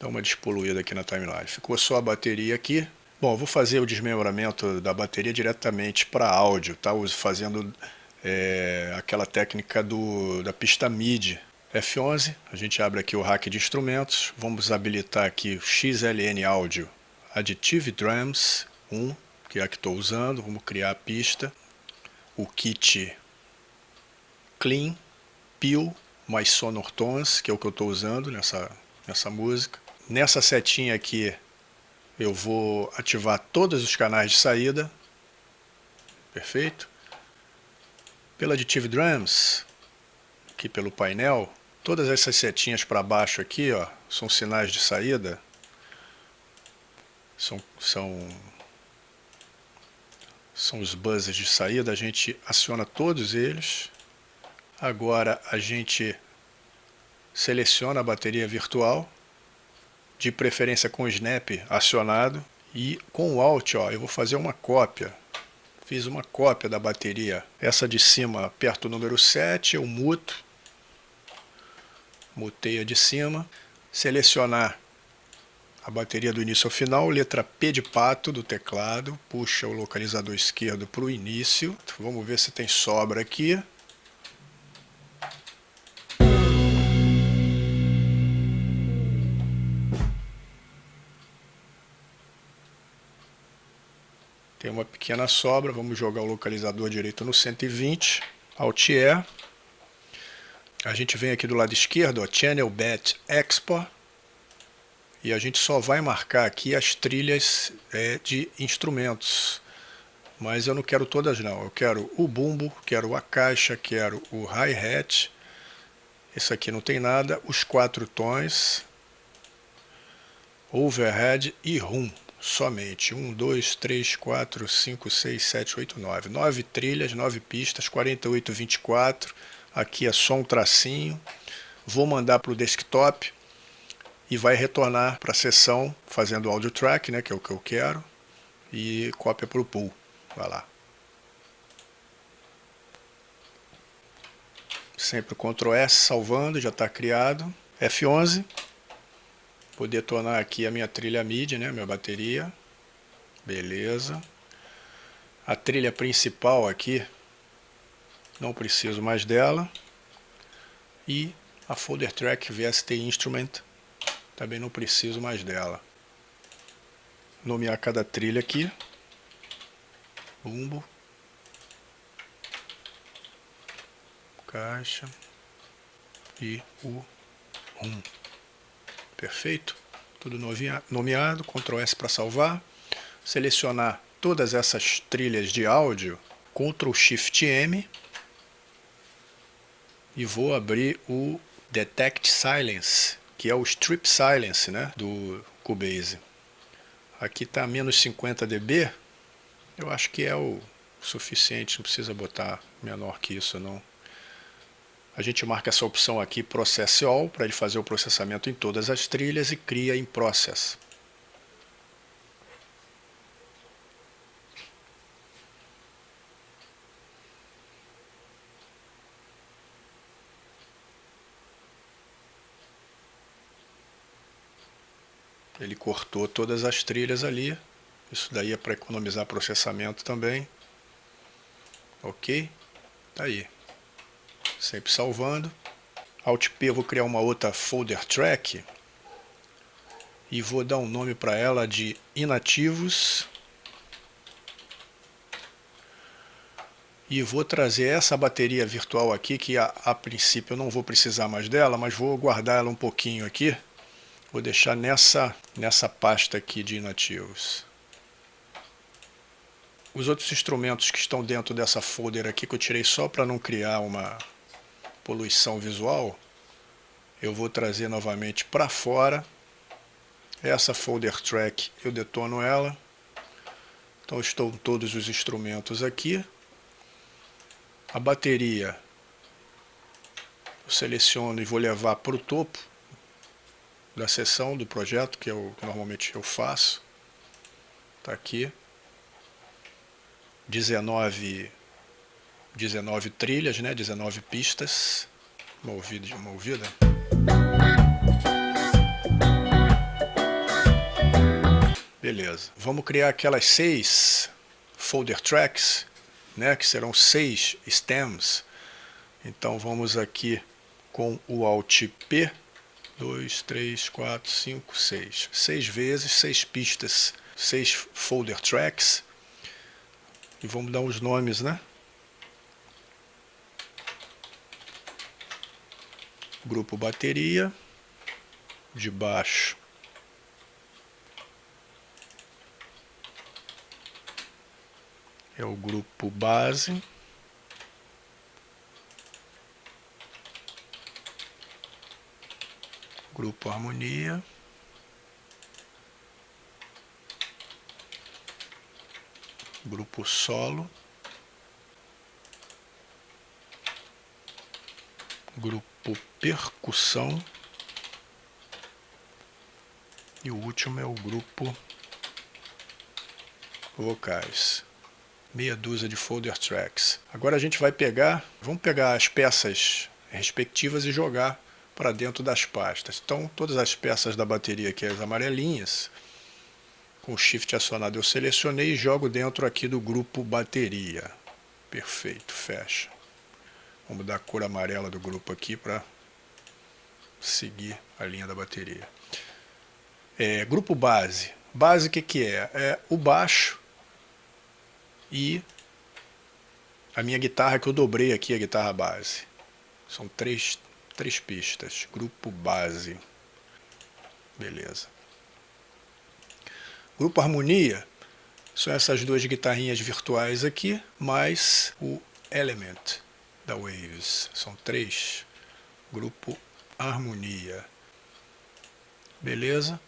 Dá uma despoluída aqui na timeline. Ficou só a bateria aqui. Bom, eu vou fazer o desmembramento da bateria diretamente para áudio, tá? Fazendo aquela técnica da pista MIDI. F11, a gente abre aqui o rack de instrumentos, vamos habilitar aqui o XLN Audio Additive Drums 1, que é a que estou usando, vamos criar a pista, o kit Clean, Peel, mais Sonor Tones, que é o que eu estou usando nessa música. Nessa setinha aqui eu vou ativar todos os canais de saída, perfeito. Pela Additive Drums, aqui pelo painel, todas essas setinhas para baixo aqui, ó, são sinais de saída, são os buzzers de saída, a gente aciona todos eles. Agora a gente seleciona a bateria virtual, de preferência com o Snap acionado, e com o Alt, ó, eu vou fazer uma cópia. Fiz uma cópia da bateria, essa de cima, aperto o número 7, eu mutei a de cima, selecionar a bateria do início ao final, letra P de pato do teclado, puxa o localizador esquerdo para o início, vamos ver se tem sobra aqui. Tem uma pequena sobra, vamos jogar o localizador direito no 120, Alt E. A gente vem aqui do lado esquerdo, ó, Channel Bet Export, e a gente só vai marcar aqui as trilhas de instrumentos. Mas eu não quero todas não, eu quero o bumbo, quero a caixa, quero o hi-hat, esse aqui não tem nada, os 4 tons, overhead e hum. Somente 1, 2, 3, 4, 5, 6, 7, 8, 9. 9 trilhas, 9 pistas, 48, 24. Aqui é só um tracinho. Vou mandar para o desktop e vai retornar para a sessão fazendo o audio track, né, que é o que eu quero. E cópia para o pool. Vai lá. Sempre o Ctrl S salvando, já está criado. F11. Vou detonar aqui a minha trilha MIDI, né, minha bateria. Beleza. A trilha principal aqui, não preciso mais dela. E a folder track VST Instrument, também não preciso mais dela. Nomear cada trilha aqui. Bumbo. Caixa. E o hum. Perfeito, tudo nomeado, Ctrl S para salvar, selecionar todas essas trilhas de áudio, Ctrl Shift M, e vou abrir o Detect Silence, que é o Strip Silence, né, do Cubase. Aqui está menos 50 dB, eu acho que é o suficiente, não precisa botar menor que isso não. A gente marca essa opção aqui, Process All, para ele fazer o processamento em todas as trilhas e cria em Process. Ele cortou todas as trilhas ali. Isso daí é para economizar processamento também. Ok? Tá aí. Sempre salvando. Alt P, eu vou criar uma outra folder track e vou dar um nome para ela de inativos e vou trazer essa bateria virtual aqui, que a princípio eu não vou precisar mais dela, mas vou guardar ela um pouquinho aqui, vou deixar nessa pasta aqui de inativos. Os outros instrumentos que estão dentro dessa folder aqui, que eu tirei só para não criar uma poluição visual, eu vou trazer novamente para fora. Essa folder track eu detono ela. Então estão todos os instrumentos aqui. A bateria eu seleciono e vou levar para o topo da seção do projeto, que normalmente eu faço. Está aqui. 19 trilhas, né? 19 pistas. Uma ouvida. Beleza. Vamos criar aquelas 6 folder tracks, né, que serão 6 stems. Então vamos aqui com o Alt P, 2, 3, 4, 5, 6. 6 vezes, 6 pistas, 6 folder tracks. E vamos dar os nomes, né? Grupo bateria, de baixo é o grupo base, grupo harmonia, grupo solo, grupo percussão e o último é o grupo vocais. Meia dúzia de folder tracks. Agora a gente vai vamos pegar as peças respectivas e jogar para dentro das pastas. Então todas as peças da bateria aqui, as amarelinhas, com o Shift acionado eu selecionei e jogo dentro aqui do grupo bateria. Perfeito, fecha. Vamos dar a cor amarela do grupo aqui para seguir a linha da bateria. Grupo base. Base o que é? É o baixo e a minha guitarra que eu dobrei aqui, a guitarra base. São três pistas. Grupo base. Beleza. Grupo harmonia são essas duas guitarrinhas virtuais aqui, mais o element da Waves. São 3. Grupo harmonia. Beleza?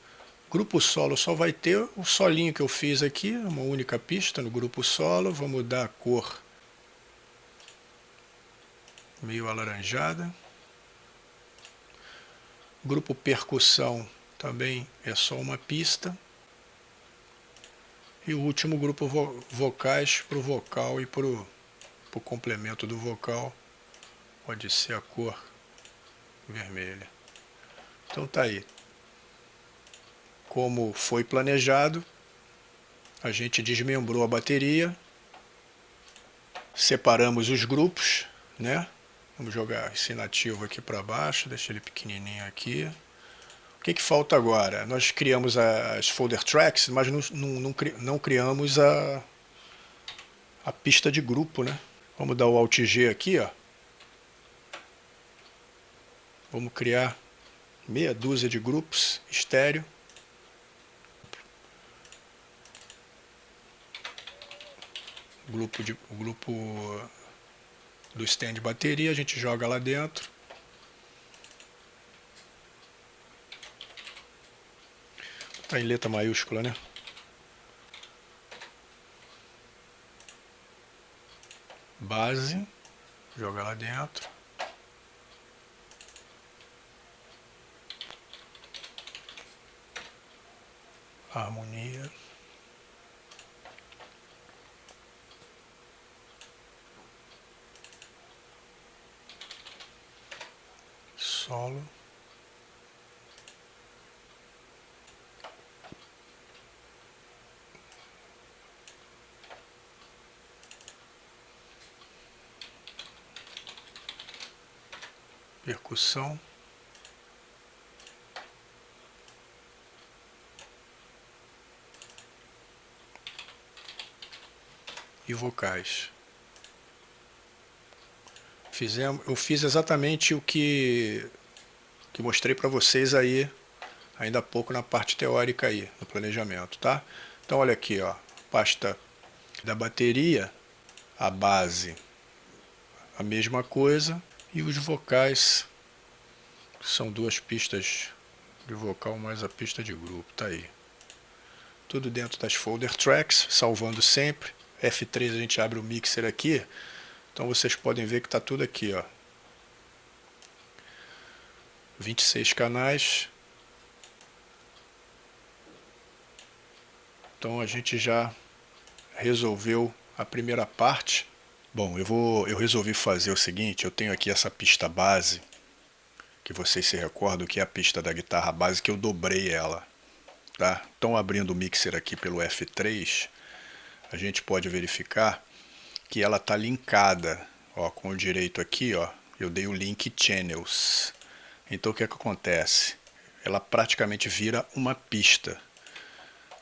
Grupo solo só vai ter o solinho que eu fiz aqui, uma única pista no grupo solo. Vou mudar a cor meio alaranjada. Grupo percussão também é só uma pista. E o último grupo vocais para o vocal e para o complemento do vocal pode ser a cor vermelha. Então tá aí. Como foi planejado, a gente desmembrou a bateria, separamos os grupos, né? Vamos jogar esse nativo aqui para baixo, deixa ele pequenininho aqui. O que falta agora? Nós criamos as folder tracks, mas não criamos a pista de grupo, né? Vamos dar o Alt G aqui, ó. Vamos criar meia dúzia de grupos estéreo. O grupo do stand bateria, a gente joga lá dentro. Tá em letra maiúscula, né? Base, joga lá dentro. Harmonia. Solo. Percussão. E vocais. Eu fiz exatamente o que mostrei para vocês aí, ainda há pouco na parte teórica aí, no planejamento, tá? Então olha aqui, ó, pasta da bateria, a base, a mesma coisa, e os vocais, são 2 pistas de vocal mais a pista de grupo, tá aí. Tudo dentro das folder tracks, salvando sempre. F3 a gente abre o mixer aqui, então vocês podem ver que está tudo aqui, ó. 26 canais. Então a gente já resolveu a primeira parte. Bom, eu resolvi fazer o seguinte, eu tenho aqui essa pista base, que vocês se recordam que é a pista da guitarra base, que eu dobrei ela. tá? Então, abrindo o mixer aqui pelo F3, a gente pode verificar que ela está linkada, ó, com o direito aqui, ó, eu dei o link Channels. Então o que é que acontece? Ela praticamente vira uma pista.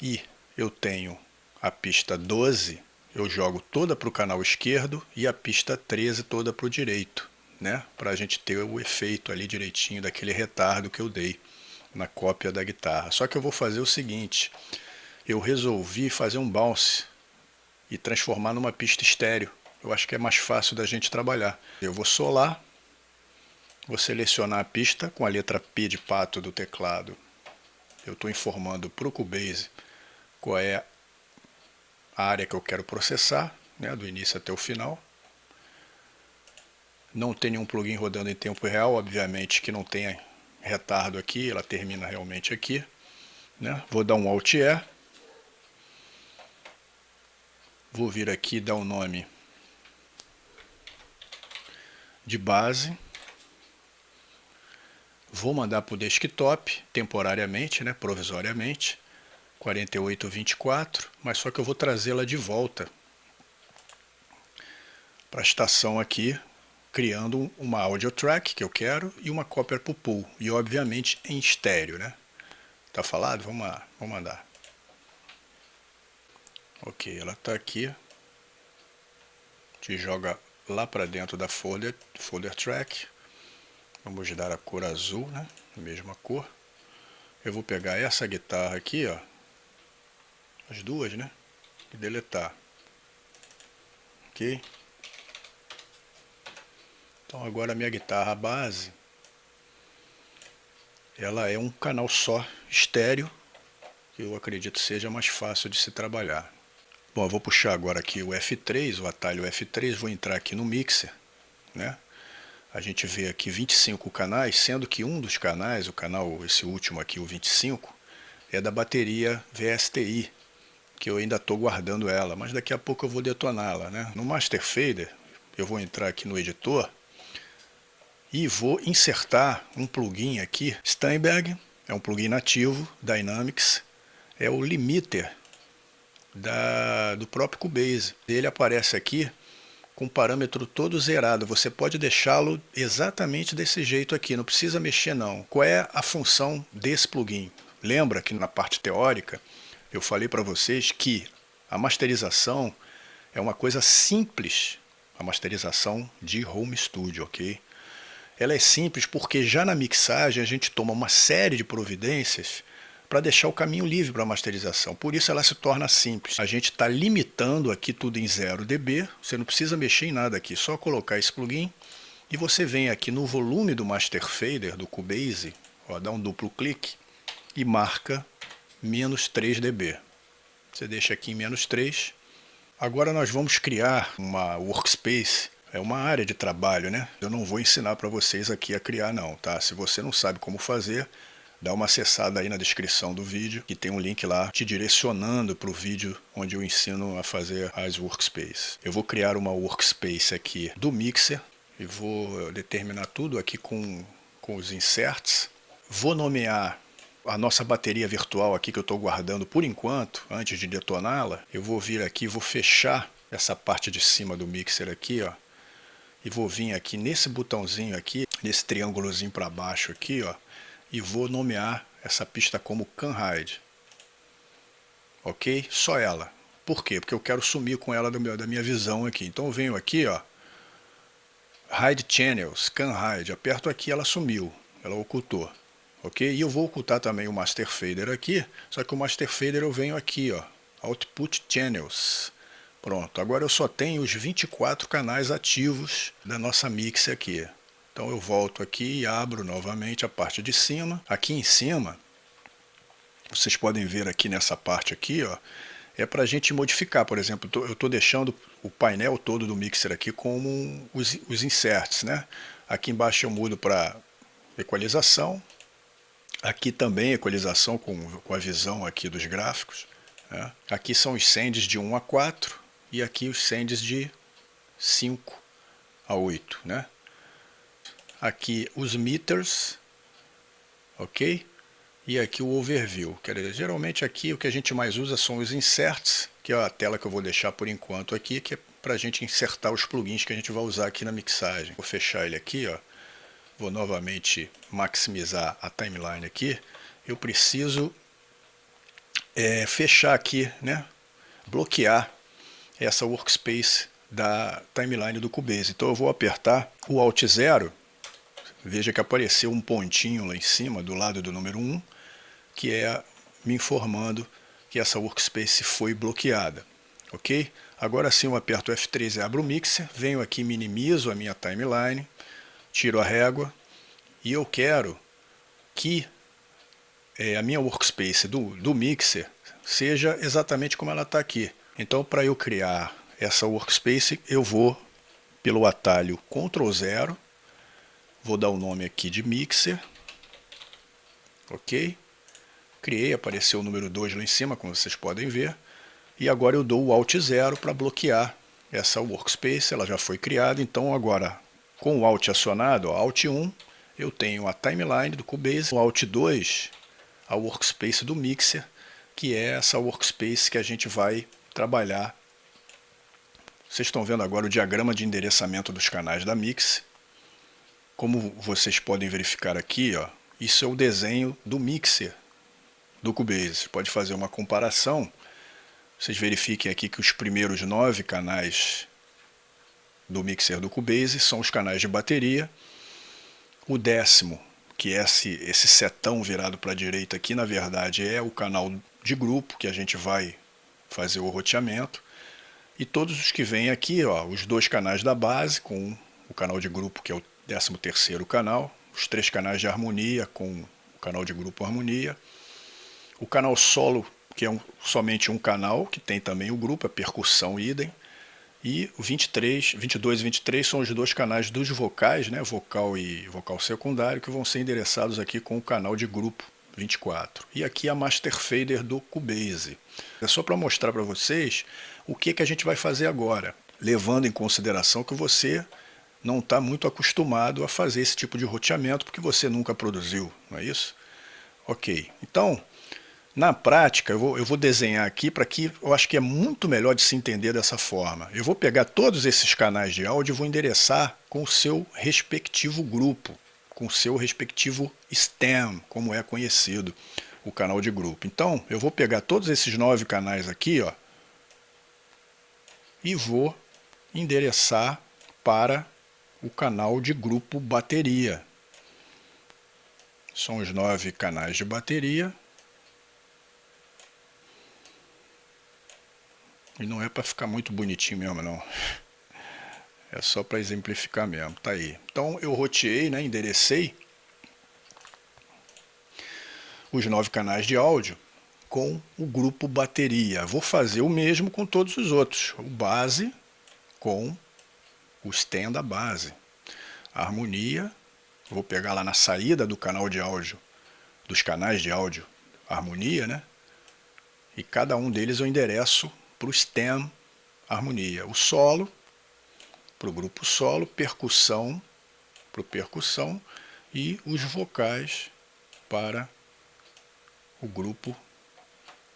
E eu tenho a pista 12, eu jogo toda para o canal esquerdo e a pista 13 toda para o direito, né? Para a gente ter o efeito ali direitinho daquele retardo que eu dei na cópia da guitarra. Só que eu vou fazer o seguinte, eu resolvi fazer um bounce e transformar numa pista estéreo. Eu acho que é mais fácil da gente trabalhar. Eu vou solar, vou selecionar a pista com a letra P de pato do teclado. Eu estou informando para o Cubase qual é a área que eu quero processar, né, do início até o final. Não tem nenhum plugin rodando em tempo real, obviamente que não tem retardo aqui, ela termina realmente aqui, né? Vou dar um Alt E, vou vir aqui e dar um nome de base, vou mandar para o desktop temporariamente, né, provisoriamente, 4824, mas só que eu vou trazê-la de volta para a estação aqui, criando uma audio track que eu quero e uma cópia para o pool, e obviamente em estéreo, né? Tá falado? Vamos lá, vamos mandar. Ok, ela está aqui, te joga lá para dentro da folder track. Vamos dar a cor azul, né? A mesma cor. Eu vou pegar essa guitarra aqui, ó, as duas, né? E deletar. Ok? Então agora a minha guitarra base, ela é um canal só, estéreo, que eu acredito seja mais fácil de se trabalhar. Bom, eu vou puxar agora aqui o F3, o atalho F3, vou entrar aqui no mixer, né? A gente vê aqui 25 canais, sendo que um dos canais, o canal, esse último aqui, o 25, é da bateria VSTI, que eu ainda estou guardando ela, mas daqui a pouco eu vou detoná-la, né? No Master Fader, eu vou entrar aqui no editor e vou insertar um plugin aqui, Steinberg, é um plugin nativo, Dynamics, é o limiter do próprio Cubase. Ele aparece aqui com o parâmetro todo zerado, você pode deixá-lo exatamente desse jeito aqui, não precisa mexer não. Qual é a função desse plugin? Lembra que na parte teórica eu falei para vocês que a masterização é uma coisa simples, a masterização de home studio, ok? Ela é simples porque já na mixagem a gente toma uma série de providências para deixar o caminho livre para a masterização. Por isso ela se torna simples. A gente está limitando aqui tudo em 0 dB, você não precisa mexer em nada aqui, só colocar esse plugin e você vem aqui no volume do Master Fader do Cubase, ó, dá um duplo clique e marca menos 3 dB. Você deixa aqui em menos 3. Agora nós vamos criar uma workspace, é uma área de trabalho, né? Eu não vou ensinar para vocês aqui a criar não, tá? Se você não sabe como fazer, dá uma acessada aí na descrição do vídeo, que tem um link lá te direcionando para o vídeo onde eu ensino a fazer as workspaces. Eu vou criar uma workspace aqui do mixer e vou determinar tudo aqui com os inserts. Vou nomear a nossa bateria virtual aqui que eu estou guardando por enquanto, antes de detoná-la. Eu vou vir aqui, vou fechar essa parte de cima do mixer aqui, ó, e vou vir aqui nesse botãozinho aqui, nesse triângulozinho para baixo aqui, ó, e vou nomear essa pista como Can Hide. Ok? Só ela. Por quê? Porque eu quero sumir com ela da minha visão aqui. Então eu venho aqui, ó, Hide Channels, Can Hide. Aperto aqui, ela sumiu. Ela ocultou. Ok? E eu vou ocultar também o Master Fader aqui. Só que o Master Fader eu venho aqui, ó, Output Channels. Pronto. Agora eu só tenho os 24 canais ativos da nossa mix aqui. Então eu volto aqui e abro novamente a parte de cima. Aqui em cima, vocês podem ver aqui nessa parte aqui, ó, é para a gente modificar. Por exemplo, eu estou deixando o painel todo do mixer aqui como os inserts, né? Aqui embaixo eu mudo para equalização. Aqui também equalização com a visão aqui dos gráficos, né? Aqui são os sends de 1 a 4 e aqui os sends de 5 a 8, né? Aqui os meters, ok? e aqui o Overview. Quer dizer, geralmente aqui o que a gente mais usa são os Inserts, que é a tela que eu vou deixar por enquanto aqui, que é para a gente insertar os plugins que a gente vai usar aqui na mixagem. Vou fechar ele aqui, ó. Vou novamente maximizar a timeline aqui. Eu preciso fechar aqui, né? Bloquear essa workspace da timeline do Cubase. Então eu vou apertar o Alt 0. Veja que apareceu um pontinho lá em cima, do lado do número 1, que é me informando que essa workspace foi bloqueada. Ok? Agora sim eu aperto F3 e abro o mixer, venho aqui, minimizo a minha timeline, tiro a régua, e eu quero que a minha workspace do mixer seja exatamente como ela está aqui. Então, para eu criar essa workspace, eu vou pelo atalho Ctrl 0, vou dar o nome aqui de mixer, ok? Criei, apareceu o número 2 lá em cima, como vocês podem ver, e agora eu dou o Alt 0 para bloquear essa workspace, ela já foi criada, então agora com o Alt acionado, ó, Alt 1, eu tenho a timeline do Cubase, o Alt 2, a workspace do mixer, que é essa workspace que a gente vai trabalhar. Vocês estão vendo agora o diagrama de endereçamento dos canais da Mix. Como vocês podem verificar aqui, ó, isso é o desenho do mixer do Cubase. Você pode fazer uma comparação. Vocês verifiquem aqui que os primeiros 9 canais do mixer do Cubase são os canais de bateria. O 10º, que é esse setão virado para a direita aqui, na verdade é o canal de grupo, que a gente vai fazer o roteamento. E todos os que vêm aqui, ó, os 2 canais da base, com o canal de grupo, que é o 13º canal, os 3 canais de harmonia, com o canal de grupo harmonia, o canal solo, que é somente um canal, que tem também o grupo, a percussão idem, e o 22 e 23 são os 2 canais dos vocais, né, vocal e vocal secundário, que vão ser endereçados aqui com o canal de grupo 24. E aqui a Master Fader do Cubase. É só para mostrar para vocês o que a gente vai fazer agora, levando em consideração que você não está muito acostumado a fazer esse tipo de roteamento, porque você nunca produziu, não é isso? Ok, então, na prática, eu vou desenhar aqui para que eu acho que é muito melhor de se entender dessa forma. Eu vou pegar todos esses canais de áudio e vou endereçar com o seu respectivo grupo, com o seu respectivo stem, como é conhecido o canal de grupo. Então, eu vou pegar todos esses 9 canais aqui, ó, e vou endereçar para o canal de grupo bateria. São os 9 canais de bateria. E não é para ficar muito bonitinho mesmo, não. É só para exemplificar mesmo. Tá aí. Então eu roteei, né, enderecei os 9 canais de áudio com o grupo bateria. Vou fazer o mesmo com todos os outros. O base com o stem da base. A harmonia, vou pegar lá na saída do canal de áudio, dos canais de áudio, harmonia, né? E cada um deles eu endereço para o stem harmonia. O solo, para o grupo solo, percussão, para o percussão, e os vocais para o grupo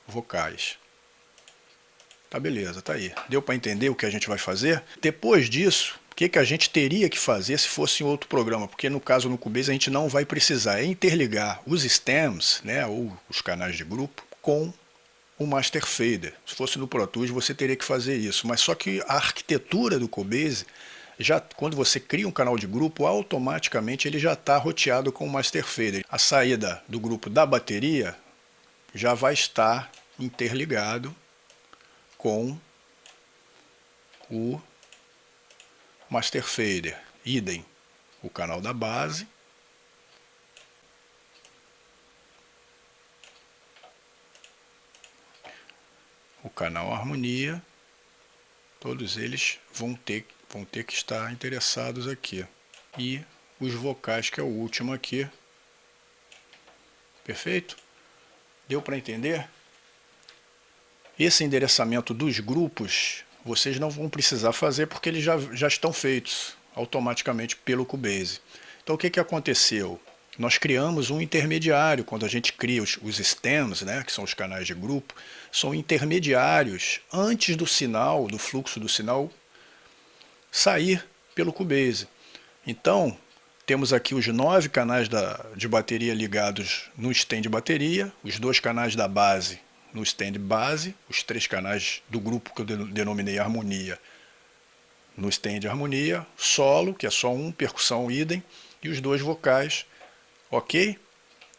vocais. Tá, beleza, tá aí. Deu para entender o que a gente vai fazer? Depois disso, o que a gente teria que fazer se fosse em outro programa? Porque no caso no Cubase a gente não vai precisar interligar os stems, né, ou os canais de grupo, com o Master Fader. Se fosse no Pro Tools você teria que fazer isso, mas só que a arquitetura do Cubase, já, quando você cria um canal de grupo, automaticamente ele já está roteado com o Master Fader. A saída do grupo da bateria já vai estar interligado com o Master Fader. Idem, o canal da base, o canal harmonia, todos eles vão ter que estar interessados aqui. E os vocais, que é o último aqui. Perfeito? Deu para entender? Esse endereçamento dos grupos, vocês não vão precisar fazer porque eles já estão feitos automaticamente pelo Cubase. Então o que aconteceu? nós criamos um intermediário. Quando a gente cria os stems, né, que são os canais de grupo, são intermediários antes do sinal, do fluxo do sinal, sair pelo Cubase. Então, temos aqui os 9 canais de bateria ligados no stand de bateria, os 2 canais da base no stand base, os 3 canais do grupo que eu denominei harmonia no stand harmonia, solo, que é só um, percussão idem, e os 2 vocais, ok?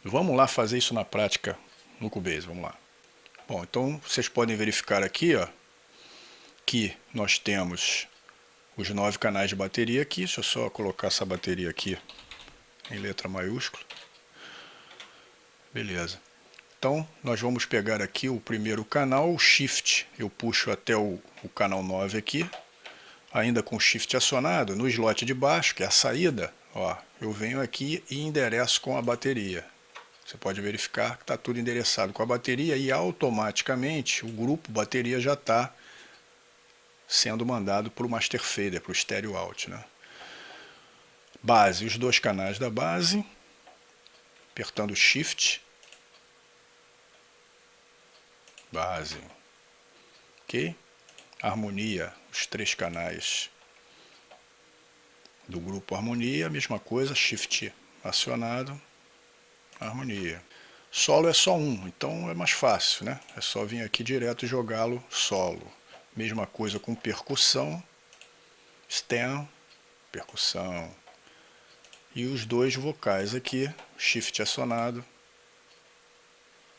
Vamos lá fazer isso na prática no Cubase, vamos lá. Bom, então vocês podem verificar aqui, ó, que nós temos os 9 canais de bateria aqui. Deixa eu só colocar essa bateria aqui em letra maiúscula. Beleza. Então, nós vamos pegar aqui o primeiro canal, o Shift. Eu puxo até o canal 9 aqui, ainda com o Shift acionado. No slot de baixo, que é a saída, ó, eu venho aqui e endereço com a bateria. Você pode verificar que está tudo endereçado com a bateria e automaticamente o grupo bateria já está sendo mandado para o Master Fader, para o Stereo Out, né? Base, os 2 canais da base, apertando Shift, base, ok? Harmonia, os 3 canais do grupo harmonia, mesma coisa, Shift acionado, harmonia. Solo é só um, então é mais fácil, né? É só vir aqui direto e jogá-lo solo. Mesma coisa com percussão, stem, percussão. E os 2 vocais aqui, Shift acionado,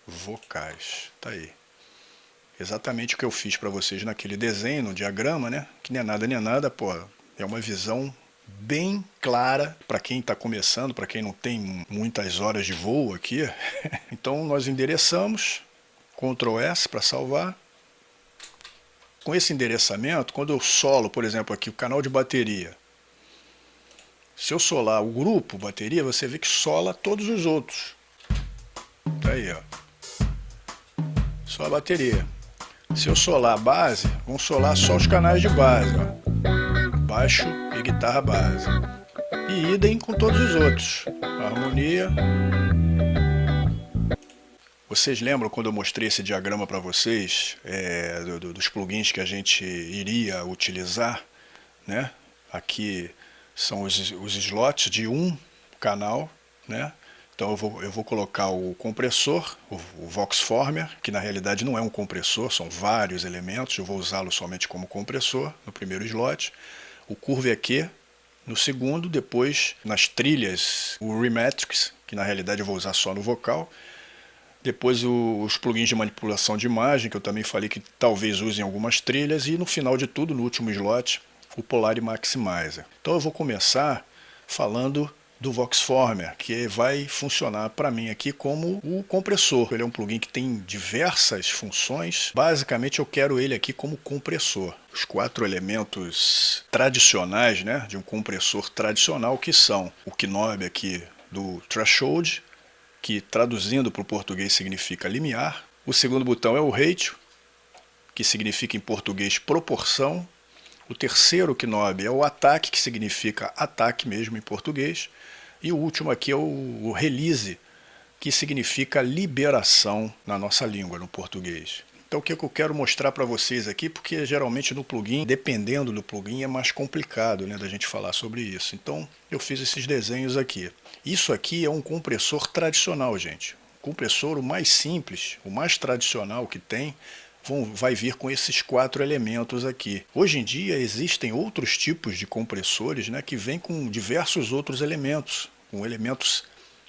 vocais. Tá aí. Exatamente o que eu fiz para vocês naquele desenho, no diagrama, né? Que nem é nada, pô. É uma visão bem clara para quem está começando, para quem não tem muitas horas de voo aqui. Então nós endereçamos, Ctrl S para salvar. Com esse endereçamento, quando eu solo, por exemplo, aqui o canal de bateria, se eu solar o grupo bateria, você vê que sola todos os outros. Tá aí, ó. Só a bateria. Se eu solar a base, vão solar só os canais de base, ó. Baixo e guitarra base. E idem com todos os outros. Harmonia. Vocês lembram quando eu mostrei esse diagrama para vocês, dos plugins que a gente iria utilizar, né? Aqui são os slots de um canal, né? Então eu vou colocar o compressor, o Voxformer, que na realidade não é um compressor, são vários elementos, eu vou usá-lo somente como compressor no primeiro slot. O Curve EQ no segundo, depois nas trilhas o Rematrix, que na realidade eu vou usar só no vocal. Depois os plugins de manipulação de imagem, que eu também falei que talvez usem algumas trilhas. E no final de tudo, no último slot, o Polar Maximizer. Então eu vou começar falando do Voxformer, que vai funcionar para mim aqui como o compressor. Ele é um plugin que tem diversas funções. Basicamente eu quero ele aqui como compressor. Os 4 elementos tradicionais, né, de um compressor tradicional, que são o knob aqui do threshold, que traduzindo para o português significa limiar. O segundo botão é o ratio, que significa em português proporção. O terceiro knob é o ataque, que significa ataque mesmo em português. E o último aqui é o release, que significa liberação na nossa língua, no português. Então o que eu quero mostrar para vocês aqui, porque geralmente no plugin, dependendo do plugin, é mais complicado, né, da gente falar sobre isso. Então eu fiz esses desenhos aqui. Isso aqui é um compressor tradicional, gente. O compressor o mais simples, o mais tradicional que tem, vai vir com esses 4 elementos aqui. Hoje em dia existem outros tipos de compressores, né, que vêm com diversos outros elementos, com elementos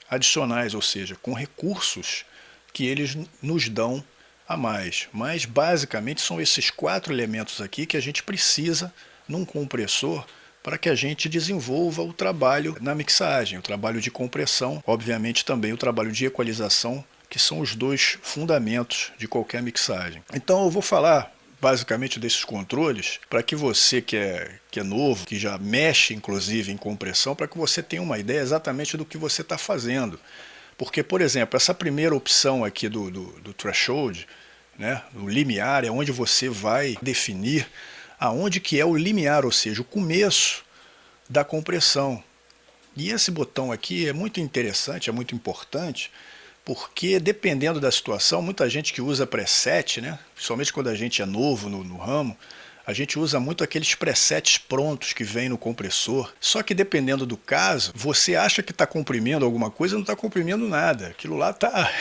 adicionais, ou seja, com recursos que eles nos dão a mais. Mas basicamente são esses 4 elementos aqui que a gente precisa num compressor para que a gente desenvolva o trabalho na mixagem, o trabalho de compressão, obviamente também o trabalho de equalização, que são os 2 fundamentos de qualquer mixagem. Então eu vou falar basicamente desses controles para que você que é novo, que já mexe inclusive em compressão, para que você tenha uma ideia exatamente do que você está fazendo. Porque, por exemplo, essa primeira opção aqui do threshold, né, o limiar, é onde você vai definir aonde que é o limiar, ou seja, o começo da compressão. E esse botão aqui é muito interessante, é muito importante, porque dependendo da situação, muita gente que usa preset, né? Principalmente quando a gente é novo no ramo, a gente usa muito aqueles presets prontos que vem no compressor. Só que dependendo do caso, você acha que está comprimindo alguma coisa e não está comprimindo nada. Aquilo lá tá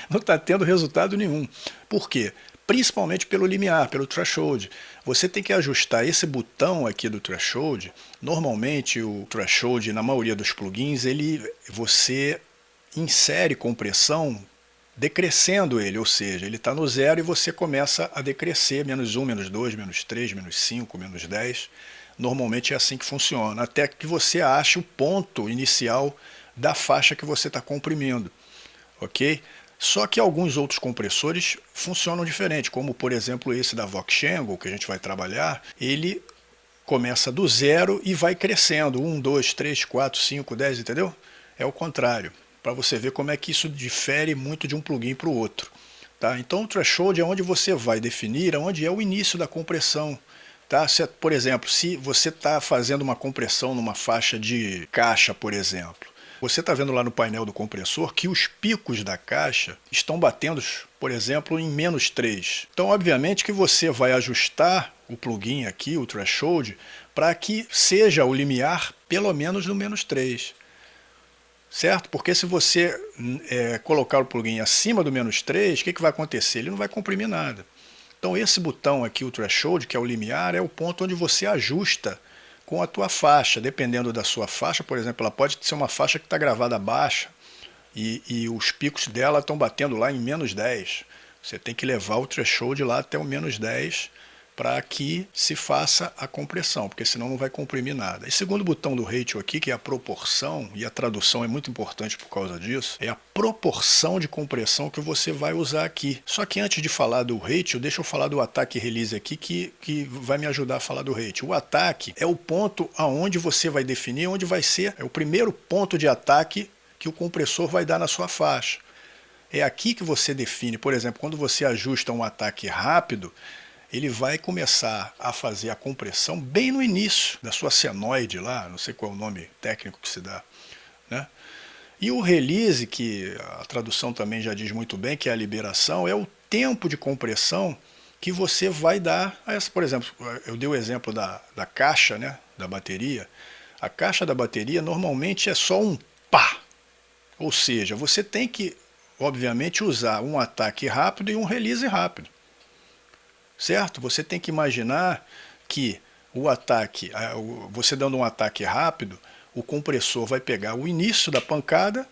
não está tendo resultado nenhum. Por quê? Principalmente pelo limiar, pelo threshold. Você tem que ajustar esse botão aqui do threshold. Normalmente o threshold, na maioria dos plugins, você insere compressão decrescendo ele, ou seja, ele está no zero e você começa a decrescer, menos 1, menos 2, menos 3, menos 5, menos 10. Normalmente é assim que funciona, até que você ache o ponto inicial da faixa que você está comprimindo, ok? Só que alguns outros compressores funcionam diferente, como por exemplo esse da Vox-Shangle, que a gente vai trabalhar, ele começa do zero e vai crescendo, 1, 2, 3, 4, 5, 10, entendeu? É o contrário, para você ver como é que isso difere muito de um plugin para o outro. Tá? Então o threshold é onde você vai definir onde é o início da compressão. Tá? Por exemplo, se você está fazendo uma compressão numa faixa de caixa, por exemplo, você está vendo lá no painel do compressor que os picos da caixa estão batendo, por exemplo, em menos 3. Então, obviamente que você vai ajustar o plugin aqui, o threshold, para que seja o limiar pelo menos no menos 3. Certo? Porque se você colocar o plugin acima do menos 3, o que vai acontecer? Ele não vai comprimir nada. Então esse botão aqui, o threshold, que é o limiar, é o ponto onde você ajusta com a tua faixa. Dependendo da sua faixa, por exemplo, ela pode ser uma faixa que está gravada baixa e os picos dela estão batendo lá em menos 10. Você tem que levar o threshold lá até o menos 10 para que se faça a compressão, porque senão não vai comprimir nada. E segundo botão do ratio aqui, que é a proporção, e a tradução é muito importante por causa disso, é a proporção de compressão que você vai usar aqui. Só que antes de falar do ratio, deixa eu falar do ataque release aqui, que vai me ajudar a falar do ratio. O ataque é o ponto aonde você vai definir onde vai ser, é o primeiro ponto de ataque que o compressor vai dar na sua faixa. É aqui que você define, por exemplo, quando você ajusta um ataque rápido, ele vai começar a fazer a compressão bem no início da sua senoide lá, não sei qual é o nome técnico que se dá, né? E o release, que a tradução também já diz muito bem, que é a liberação, é o tempo de compressão que você vai dar a essa. Por exemplo, eu dei o exemplo da caixa, né, da bateria. A caixa da bateria normalmente é só um pá, ou seja, você tem que, obviamente, usar um ataque rápido e um release rápido. Certo? Você tem que imaginar que o ataque, você dando um ataque rápido, o compressor vai pegar o início da pancada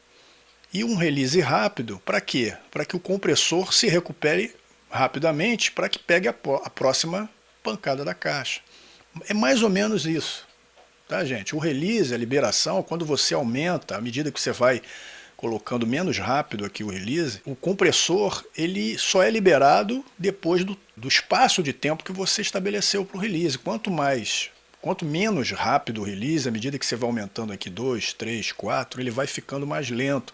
e um release rápido. Para quê? Para que o compressor se recupere rapidamente para que pegue a próxima pancada da caixa. É mais ou menos isso. Tá, gente? O release, a liberação, quando você aumenta, à medida que você vai colocando menos rápido aqui o release, o compressor ele só é liberado depois do espaço de tempo que você estabeleceu para o release. Quanto menos rápido o release, à medida que você vai aumentando aqui 2, 3, 4, ele vai ficando mais lento.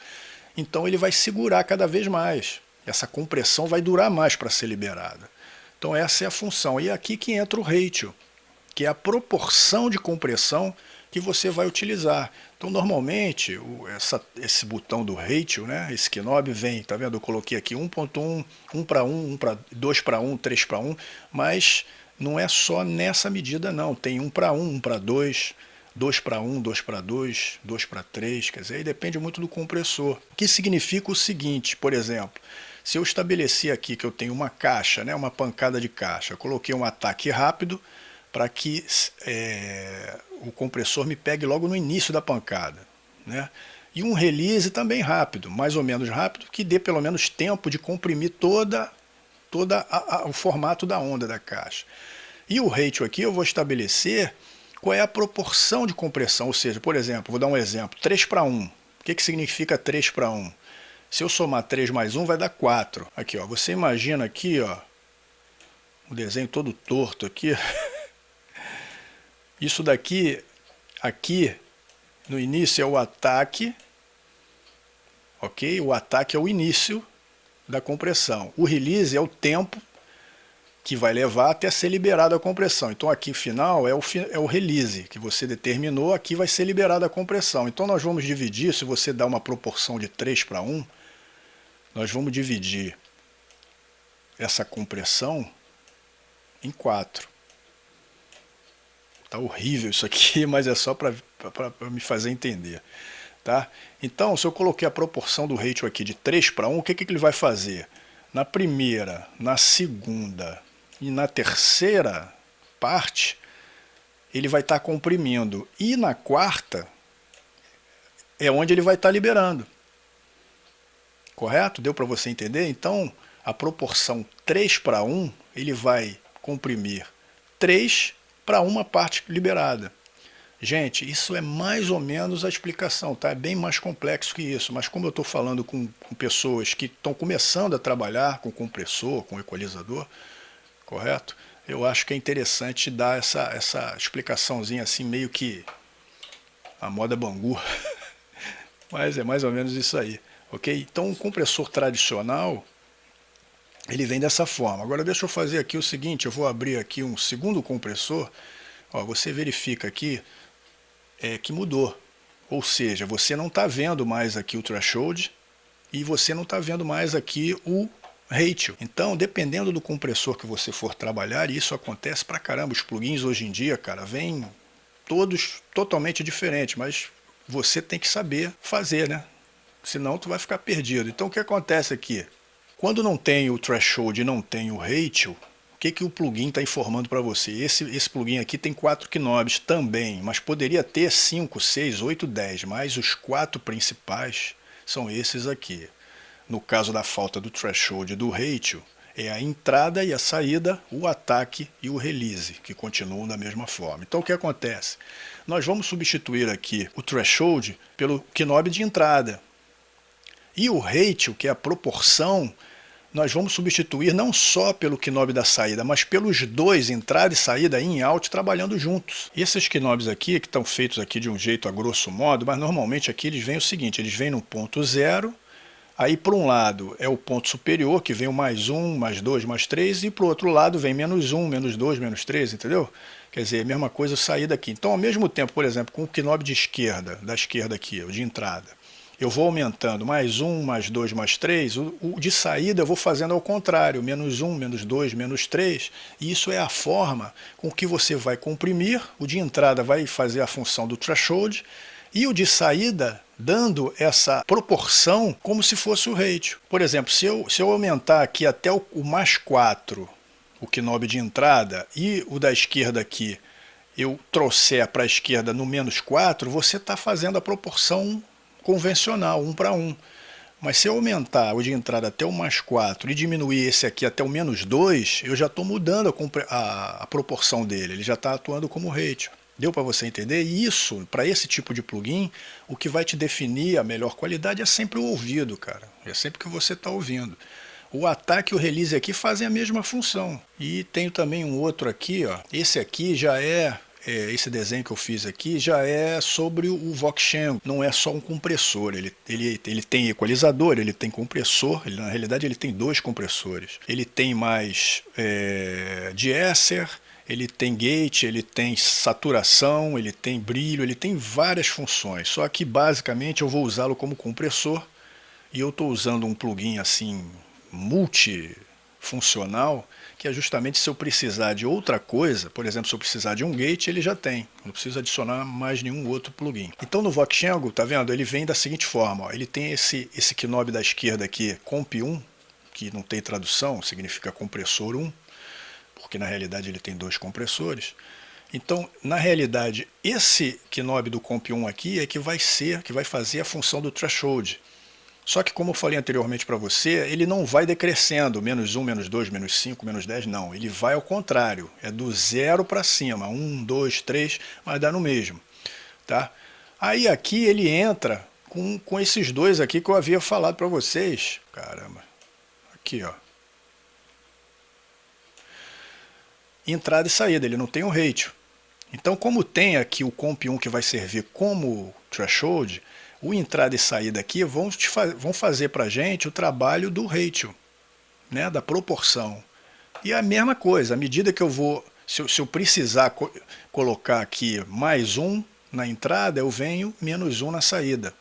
Então ele vai segurar cada vez mais. Essa compressão vai durar mais para ser liberada. Então essa é a função. E é aqui que entra o ratio, que é a proporção de compressão que você vai utilizar. Então normalmente esse botão do ratio, né, esse knob vem, tá vendo? Eu coloquei aqui 1.1, 1 para 1, 2 para 1, 3 para 1, mas não é só nessa medida não, tem 1 para 1, 1 para 2, 2 para 1, 2 para 2, 2 para 3, quer dizer, aí depende muito do compressor. O que significa o seguinte, por exemplo, se eu estabelecer aqui que eu tenho uma caixa, né, uma pancada de caixa, eu coloquei um ataque rápido para que o compressor me pegue logo no início da pancada, né? E um release também rápido, mais ou menos rápido, que dê pelo menos tempo de comprimir todo o formato da onda da caixa. E o ratio aqui eu vou estabelecer qual é a proporção de compressão, ou seja, por exemplo, vou dar um exemplo, 3 para 1. O que significa 3 para 1? Se eu somar 3 mais 1 vai dar 4. Aqui, ó, você imagina aqui, ó, o desenho todo torto aqui. Isso daqui, aqui, no início é o ataque, ok? O ataque é o início da compressão. O release é o tempo que vai levar até ser liberada a compressão. Então aqui final é o release, que você determinou, aqui vai ser liberada a compressão. Então nós vamos dividir, se você dá uma proporção de 3:1, nós vamos dividir essa compressão em 4. Tá horrível isso aqui, mas é só para me fazer entender. Tá? Então, se eu coloquei a proporção do ratio aqui de 3:1, o que ele vai fazer? Na primeira, na segunda e na terceira parte, ele vai estar comprimindo. E na quarta, é onde ele vai estar liberando. Correto? Deu para você entender? Então, a proporção 3:1, ele vai comprimir 3 para uma parte liberada. Gente, isso é mais ou menos a explicação, tá? É bem mais complexo que isso, mas como eu estou falando com pessoas que estão começando a trabalhar com compressor, com equalizador, correto? Eu acho que é interessante dar essa explicaçãozinha assim, meio que a moda Bangu, mas é mais ou menos isso aí, ok? Então, um compressor tradicional, ele vem dessa forma. Agora deixa eu fazer aqui o seguinte, eu vou abrir aqui um segundo compressor. Ó, você verifica aqui que mudou, ou seja, você não está vendo mais aqui o threshold e você não está vendo mais aqui o ratio. Então, dependendo do compressor que você for trabalhar, e isso acontece pra caramba, os plugins hoje em dia, cara, vêm todos totalmente diferentes, mas você tem que saber fazer, né? Senão tu vai ficar perdido. Então o que acontece aqui? Quando não tem o threshold e não tem o ratio, o que o plugin está informando para você? Esse plugin aqui tem 4 knobs também, mas poderia ter 5, 6, 8, 10, mas os 4 principais são esses aqui. No caso da falta do threshold e do ratio, é a entrada e a saída, o ataque e o release, que continuam da mesma forma. Então o que acontece? Nós vamos substituir aqui o threshold pelo knob de entrada. E o ratio, que é a proporção, nós vamos substituir não só pelo knob da saída, mas pelos dois, entrada e saída, in e out, trabalhando juntos. Esses knobs aqui, que estão feitos aqui de um jeito a grosso modo, mas normalmente aqui eles vêm o seguinte, eles vêm no ponto 0, aí para um lado é o ponto superior, que vem o mais 1, mais 2, mais 3, e para o outro lado vem menos 1, menos 2, menos 3, entendeu? Quer dizer, a mesma coisa saída aqui. Então, ao mesmo tempo, por exemplo, com o knob de esquerda, da esquerda aqui, o de entrada, eu vou aumentando mais 1, mais 2, mais 3, o de saída eu vou fazendo ao contrário, menos 1, menos 2, menos 3, e isso é a forma com que você vai comprimir, o de entrada vai fazer a função do threshold, e o de saída dando essa proporção como se fosse o ratio. Por exemplo, se eu aumentar aqui até o mais 4, o knob de entrada, e o da esquerda aqui, eu trouxer para a esquerda no menos 4, você está fazendo a proporção convencional, 1:1. Mas se eu aumentar o de entrada até o mais 4 e diminuir esse aqui até o menos 2, eu já estou mudando a proporção dele, ele já está atuando como ratio. Deu para você entender? E isso, para esse tipo de plugin, o que vai te definir a melhor qualidade é sempre o ouvido, cara. É sempre que você está ouvindo. O ataque e o release aqui fazem a mesma função. E tenho também um outro aqui, ó. Esse aqui já esse desenho que eu fiz aqui já é sobre o Vox-Shango, não é só um compressor, ele tem equalizador, ele tem compressor, na realidade ele tem 2 compressores, ele tem mais de-esser, ele tem gate, ele tem saturação, ele tem brilho, ele tem várias funções, só que basicamente eu vou usá-lo como compressor e eu estou usando um plugin assim multifuncional, que é justamente se eu precisar de outra coisa, por exemplo, se eu precisar de um gate, ele já tem, não preciso adicionar mais nenhum outro plugin. Então no Vox-Shango, tá vendo? Ele vem da seguinte forma, ó, ele tem esse knob da esquerda aqui, Comp1, que não tem tradução, significa compressor 1, porque na realidade ele tem 2 compressores. Então, na realidade, esse knob do Comp1 aqui é que vai fazer a função do threshold. Só que, como eu falei anteriormente para você, ele não vai decrescendo, menos 1, menos 2, menos 5, menos 10, não. Ele vai ao contrário, é do 0 para cima, 1, 2, 3, mas dá no mesmo. Tá? Aí aqui ele entra com esses dois aqui que eu havia falado para vocês. Caramba, aqui ó. Entrada e saída, ele não tem um ratio. Então, como tem aqui o Comp1 que vai servir como threshold, o entrada e saída aqui vão fazer para a gente o trabalho do ratio, né, da proporção. E a mesma coisa, à medida que eu vou, se eu precisar colocar aqui mais um na entrada, eu venho menos um na saída.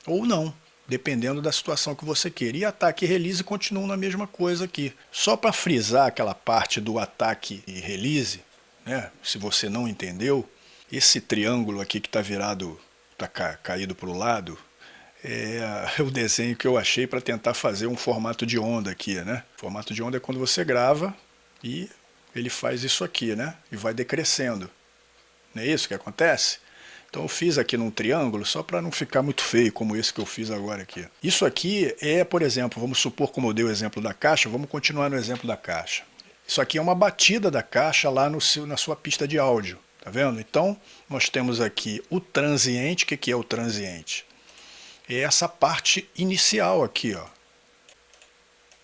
Ou não, dependendo da situação que você queira. E ataque e release continuam na mesma coisa aqui. Só para frisar aquela parte do ataque e release, né, se você não entendeu, esse triângulo aqui que está virado, está caído para o lado, é o desenho que eu achei para tentar fazer um formato de onda aqui, né? Formato de onda é quando você grava e ele faz isso aqui, né? E vai decrescendo. Não é isso que acontece? Então eu fiz aqui num triângulo só para não ficar muito feio como esse que eu fiz agora aqui. Isso aqui é, por exemplo, vamos supor como eu dei o exemplo da caixa, vamos continuar no exemplo da caixa. Isso aqui é uma batida da caixa lá na sua pista de áudio, tá vendo? Então nós temos aqui o transiente. O que é o transiente? É essa parte inicial aqui, ó.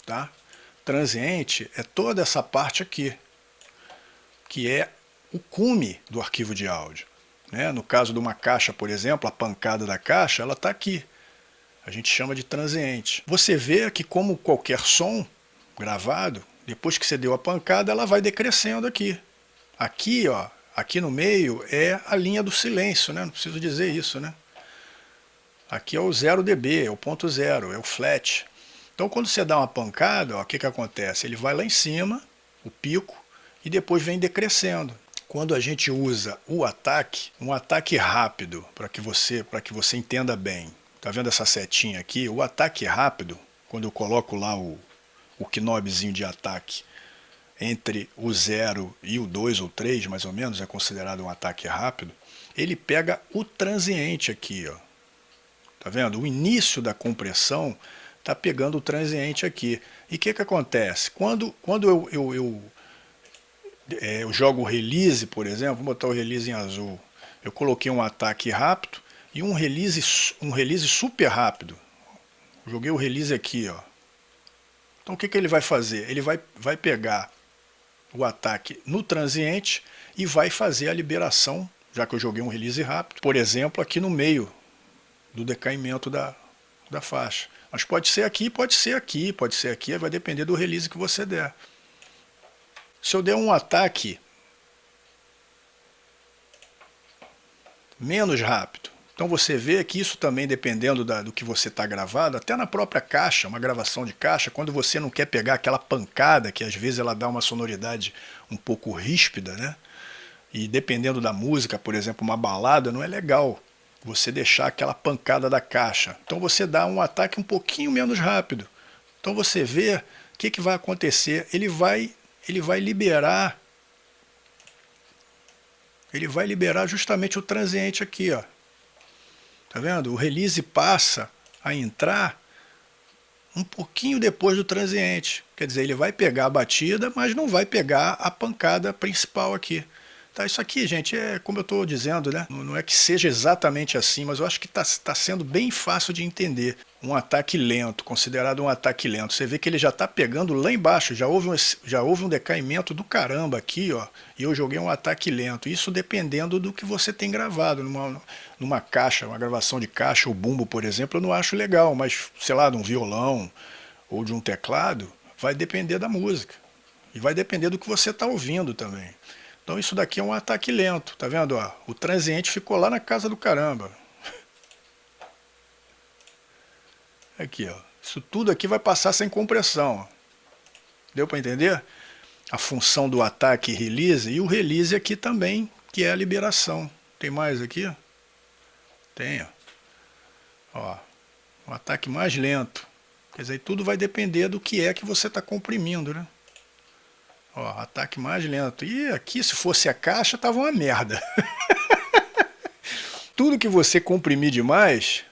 Tá? Transiente é toda essa parte aqui, que é o cume do arquivo de áudio. Né? No caso de uma caixa, por exemplo, a pancada da caixa, ela está aqui. A gente chama de transiente. Você vê que, como qualquer som gravado, depois que você deu a pancada, ela vai decrescendo aqui. Aqui, ó, aqui no meio é a linha do silêncio, né? Não preciso dizer isso, né? Aqui é o 0 dB, é o ponto zero, é o flat. Então quando você dá uma pancada, ó, o que acontece? Ele vai lá em cima, o pico, e depois vem decrescendo. Quando a gente usa o ataque, um ataque rápido, para que você entenda bem. Tá vendo essa setinha aqui? O ataque rápido, quando eu coloco lá o knobzinho de ataque entre o 0 e o 2 ou 3, mais ou menos, é considerado um ataque rápido, ele pega o transiente aqui, ó. Tá vendo? O início da compressão está pegando o transiente aqui. E o que acontece? Quando eu jogo o release, por exemplo, vou botar o release em azul. Eu coloquei um ataque rápido e um release super rápido. Joguei o release aqui, ó. Então o que ele vai fazer? Ele vai pegar o ataque no transiente e vai fazer a liberação, já que eu joguei um release rápido, por exemplo, aqui no meio do decaimento da faixa. Mas pode ser aqui, pode ser aqui, pode ser aqui, vai depender do release que você der. Se eu der um ataque menos rápido, então você vê que isso também, dependendo do que você está gravado, até na própria caixa, uma gravação de caixa, quando você não quer pegar aquela pancada, que às vezes ela dá uma sonoridade um pouco ríspida, né? E dependendo da música, por exemplo, uma balada, não é legal você deixar aquela pancada da caixa. Então você dá um ataque um pouquinho menos rápido. Então você vê o que vai acontecer. Ele vai liberar justamente o transiente aqui, ó. Tá vendo? O release passa a entrar um pouquinho depois do transiente. Quer dizer, ele vai pegar a batida, mas não vai pegar a pancada principal aqui. Tá, isso aqui, gente, é como eu estou dizendo, né? Não é que seja exatamente assim, mas eu acho que está sendo bem fácil de entender. Um ataque lento, considerado um ataque lento. Você vê que ele já está pegando lá embaixo, já houve um decaimento do caramba aqui, ó, e eu joguei um ataque lento. Isso dependendo do que você tem gravado. Numa caixa, uma gravação de caixa ou bumbo, por exemplo, eu não acho legal, mas, sei lá, de um violão ou de um teclado, vai depender da música. E vai depender do que você está ouvindo também. Então isso daqui é um ataque lento, tá vendo? Ó, o transiente ficou lá na casa do caramba. Aqui, ó. Isso tudo aqui vai passar sem compressão. Deu para entender? A função do ataque e release, e o release aqui também, que é a liberação. Tem mais aqui? Tem, ó. Um ataque mais lento. Quer dizer, tudo vai depender do que é que você está comprimindo, né? Ó, ataque mais lento. E aqui, se fosse a caixa, tava uma merda. Tudo que você comprimir demais,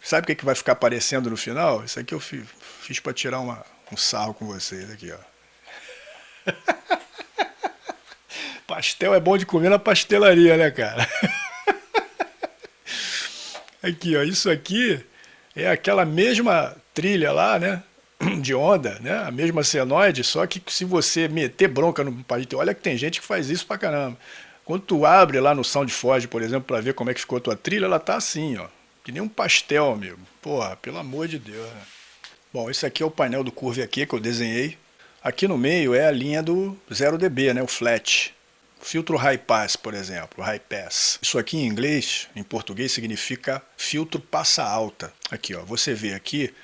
sabe o que vai ficar aparecendo no final? Isso aqui eu fiz para tirar um sarro com vocês aqui, ó. Pastel é bom de comer na pastelaria, né, cara? Aqui, ó, isso aqui é aquela mesma trilha lá, né? De onda, né? A mesma senoide, só que se você meter bronca no palito, olha que tem gente que faz isso pra caramba. Quando tu abre lá no SoundForge, por exemplo, para ver como é que ficou a tua trilha, ela tá assim, ó, que nem um pastel, amigo. Porra, pelo amor de Deus, né? Bom, esse aqui é o painel do Curve aqui que eu desenhei. Aqui no meio é a linha do 0 dB, né, o flat. Filtro high pass, por exemplo, high pass. Isso aqui em inglês, em português, significa filtro passa alta. Aqui, ó, você vê aqui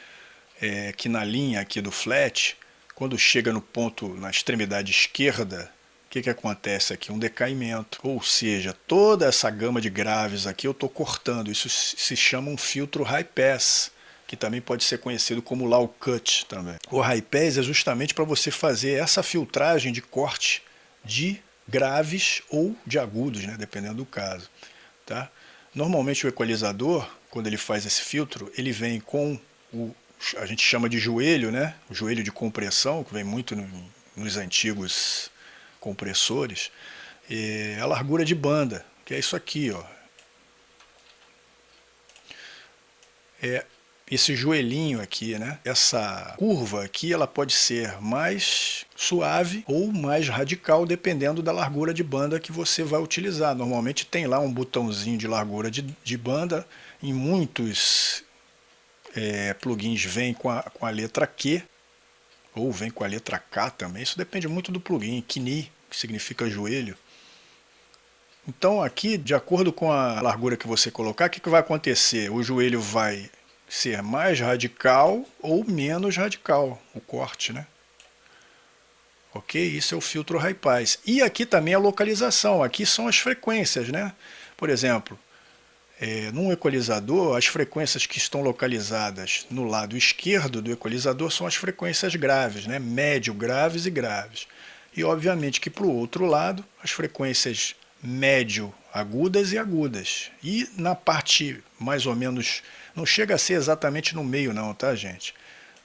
que na linha aqui do flat, quando chega no ponto, na extremidade esquerda, o que acontece aqui? Um decaimento. Ou seja, toda essa gama de graves aqui eu estou cortando. Isso se chama um filtro high pass, que também pode ser conhecido como low cut também. O high pass é justamente para você fazer essa filtragem de corte de graves ou de agudos, né, dependendo do caso. Tá? Normalmente o equalizador, quando ele faz esse filtro, ele vem com a gente chama de joelho, né? O joelho de compressão, que vem muito nos antigos compressores, e a largura de banda, que é isso aqui, ó. É esse joelhinho aqui, né? Essa curva aqui, ela pode ser mais suave ou mais radical, dependendo da largura de banda que você vai utilizar. Normalmente tem lá um botãozinho de largura de banda. Em muitos plugins vem com a letra Q, ou vem com a letra K também. Isso depende muito do plugin. Knie, que significa joelho. Então aqui, de acordo com a largura que você colocar, o que vai acontecer? O joelho vai ser mais radical ou menos radical, o corte, né? Ok? Isso é o filtro high pass. E aqui também a localização, aqui são as frequências, né? Por exemplo, num equalizador, as frequências que estão localizadas no lado esquerdo do equalizador são as frequências graves, né? Médio, graves e graves. E obviamente que para o outro lado, as frequências médio, agudas e agudas. E na parte mais ou menos, não chega a ser exatamente no meio não, tá gente?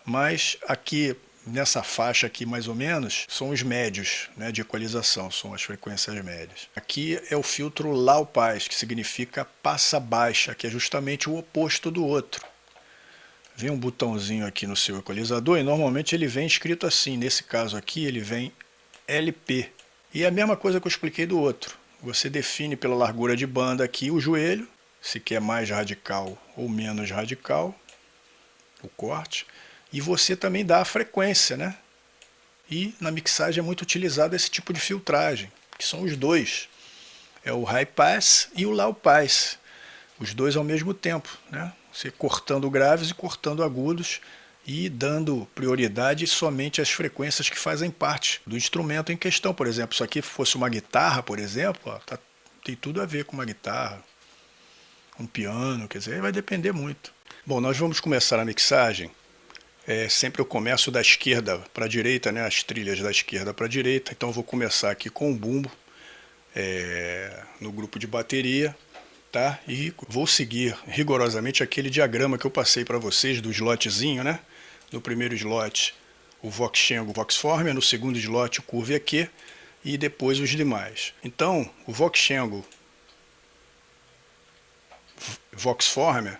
Mas aqui, nessa faixa aqui mais ou menos, são os médios, né, de equalização, são as frequências médias. Aqui é o filtro low pass, que significa passa baixa, que é justamente o oposto do outro. Vem um botãozinho aqui no seu equalizador e normalmente ele vem escrito assim, nesse caso aqui ele vem LP. E é a mesma coisa que eu expliquei do outro. Você define pela largura de banda aqui o joelho, se quer mais radical ou menos radical, o corte, e você também dá a frequência, né? E na mixagem é muito utilizado esse tipo de filtragem, que são os dois. É o high pass e o low pass, os dois ao mesmo tempo, né? Você cortando graves e cortando agudos e dando prioridade somente às frequências que fazem parte do instrumento em questão. Por exemplo, se aqui fosse uma guitarra, por exemplo, ó, tem tudo a ver com uma guitarra, um piano, quer dizer, vai depender muito. Bom, nós vamos começar a mixagem. Sempre eu começo da esquerda para a direita, né, as trilhas da esquerda para a direita. Então eu vou começar aqui com o bumbo, no grupo de bateria. Tá? E vou seguir rigorosamente aquele diagrama que eu passei para vocês do slotzinho, né? No primeiro slot o Vox-Shango, Vox-Former, no segundo slot o Curve EQ e depois os demais. Então o Vox-Shango Vox-Former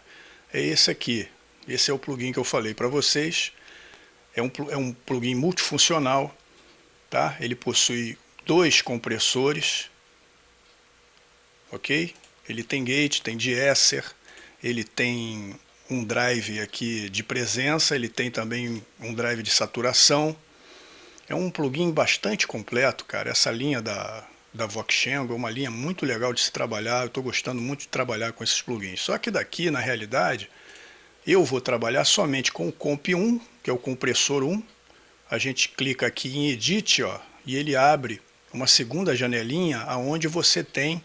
é esse aqui. Esse é o plugin que eu falei para vocês. É um plugin multifuncional, tá? Ele possui 2 compressores, ok? Ele tem gate, tem de-esser, ele tem um drive aqui de presença, ele tem também um drive de saturação. É um plugin bastante completo, cara. Essa linha da Vox-Shango é uma linha muito legal de se trabalhar. Eu estou gostando muito de trabalhar com esses plugins. Só que daqui, na realidade, eu vou trabalhar somente com o Comp 1, que é o compressor 1. A gente clica aqui em Edit, ó, e ele abre uma segunda janelinha onde você tem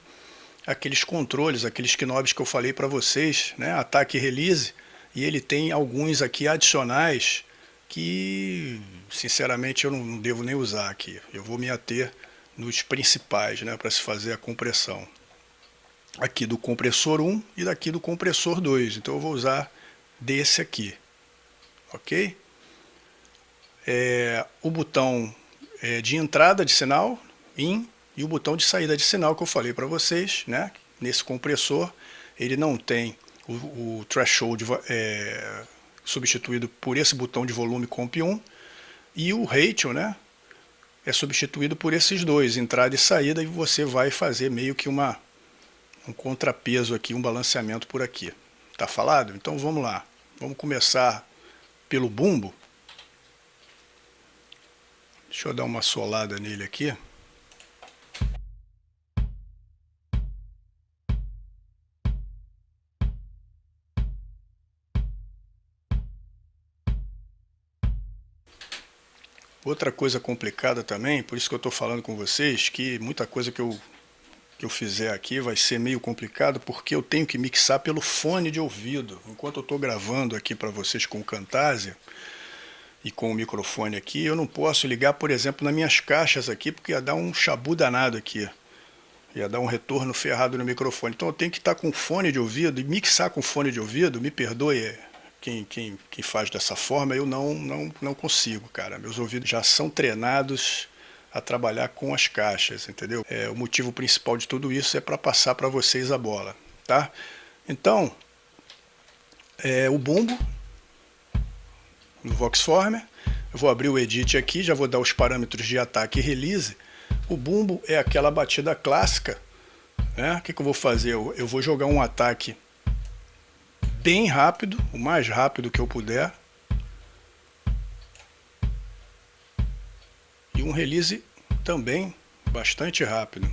aqueles controles, aqueles knobs que eu falei para vocês, né? Ataque e Release, e ele tem alguns aqui adicionais que, sinceramente, eu não devo nem usar aqui. Eu vou me ater nos principais, né, para se fazer a compressão. Aqui do compressor 1 e daqui do compressor 2. Então eu vou usar desse aqui, ok? O botão de entrada de sinal, IN, e o botão de saída de sinal que eu falei para vocês, né? Nesse compressor ele não tem o threshold substituído por esse botão de volume Comp 1, e o ratio, né, é substituído por esses dois, entrada e saída, e você vai fazer meio que um contrapeso aqui, um balanceamento por aqui. Tá falado? Então vamos lá. Vamos começar pelo bumbo. Deixa eu dar uma solada nele aqui. Outra coisa complicada também, por isso que eu estou falando com vocês, que muita coisa que eu fizer aqui vai ser meio complicado, porque eu tenho que mixar pelo fone de ouvido. Enquanto eu estou gravando aqui para vocês com o Camtasia e com o microfone aqui, eu não posso ligar, por exemplo, nas minhas caixas aqui, porque ia dar um chabu danado aqui. Ia dar um retorno ferrado no microfone. Então eu tenho que estar com fone de ouvido e mixar com fone de ouvido, me perdoe quem faz dessa forma, eu não consigo, cara. Meus ouvidos já são treinados a trabalhar com as caixas, entendeu? O motivo principal de tudo isso é para passar para vocês a bola, tá? Então, o bumbo no Voxformer, eu vou abrir o Edit aqui, já vou dar os parâmetros de ataque e release. O bumbo é aquela batida clássica, né? O que eu vou fazer? Eu vou jogar um ataque bem rápido, o mais rápido que eu puder, e um release também bastante rápido.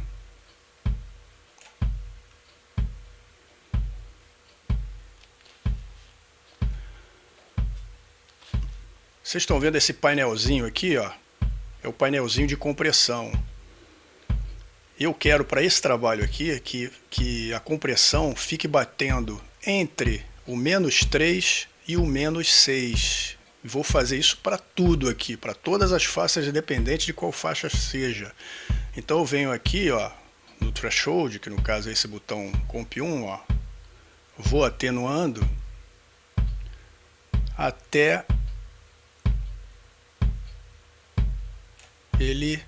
Vocês estão vendo esse painelzinho aqui, ó? É o painelzinho de compressão. Eu quero para esse trabalho aqui que a compressão fique batendo entre o -3 e o -6. Vou fazer isso para tudo aqui, para todas as faixas, independente de qual faixa seja. Então eu venho aqui, ó, no threshold, que no caso é esse botão Comp 1, ó, vou atenuando até ele,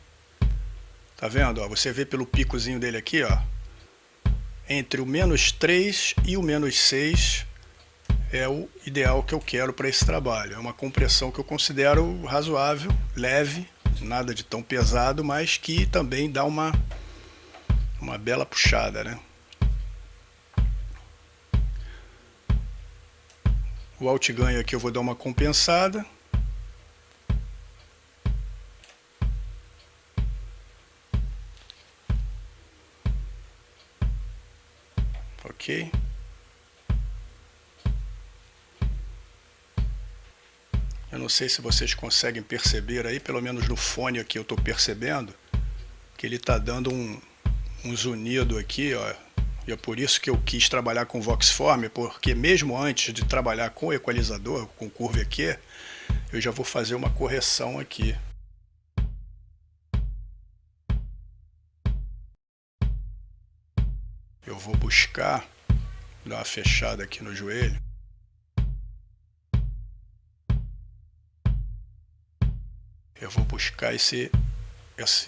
tá vendo? Ó, você vê pelo picozinho dele aqui, ó, entre o -3 e o -6 é o ideal que eu quero para esse trabalho. É uma compressão que eu considero razoável, leve, nada de tão pesado, mas que também dá uma bela puxada, né? O outganho aqui eu vou dar uma compensada. Ok. Eu não sei se vocês conseguem perceber aí, pelo menos no fone aqui eu estou percebendo, que ele está dando um zunido aqui, ó. E é por isso que eu quis trabalhar com Voxform, porque mesmo antes de trabalhar com o equalizador, com Curve EQ, eu já vou fazer uma correção aqui. Eu vou buscar, dar uma fechada aqui no joelho. Eu vou buscar esse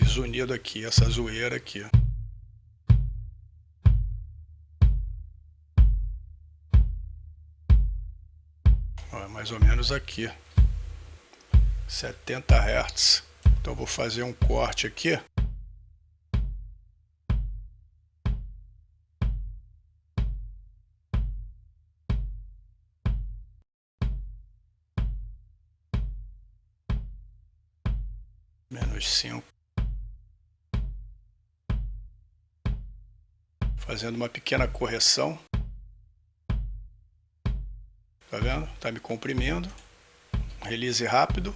zunido aqui, essa zoeira aqui. Ó, mais ou menos aqui. 70 Hz. Então eu vou fazer um corte aqui. -5. Fazendo uma pequena correção. Tá vendo? Tá me comprimindo. Release rápido.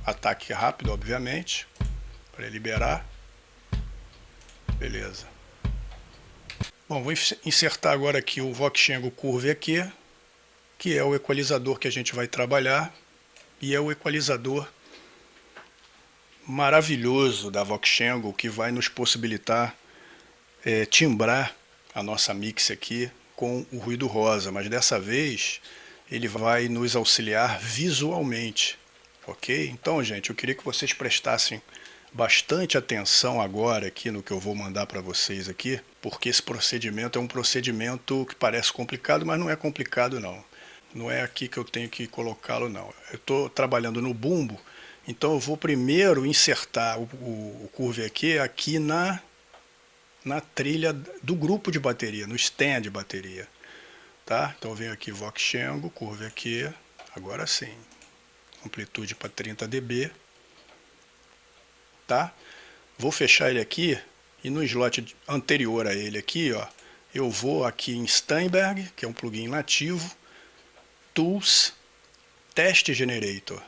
Ataque rápido, obviamente. Para liberar. Beleza. Bom, vou insertar agora aqui o Voxengo Curve EQ, que é o equalizador que a gente vai trabalhar. E é o equalizador maravilhoso da Voxengo, que vai nos possibilitar timbrar a nossa mix aqui com o ruído rosa, mas dessa vez ele vai nos auxiliar visualmente, ok? Então, gente, eu queria que vocês prestassem bastante atenção agora aqui no que eu vou mandar para vocês aqui, porque esse procedimento é um procedimento que parece complicado, mas não é complicado não. Não é aqui que eu tenho que colocá-lo não. Eu estou trabalhando no bumbo, então eu vou primeiro insertar o Curve aqui na trilha do grupo de bateria, no stand de bateria. Tá? Então eu venho aqui Voxengo, Curve aqui, agora sim. Amplitude para 30 dB. tá? Vou fechar ele aqui e no slot anterior a ele aqui, ó, eu vou aqui em Steinberg, que é um plugin nativo, Tools, Test Generator.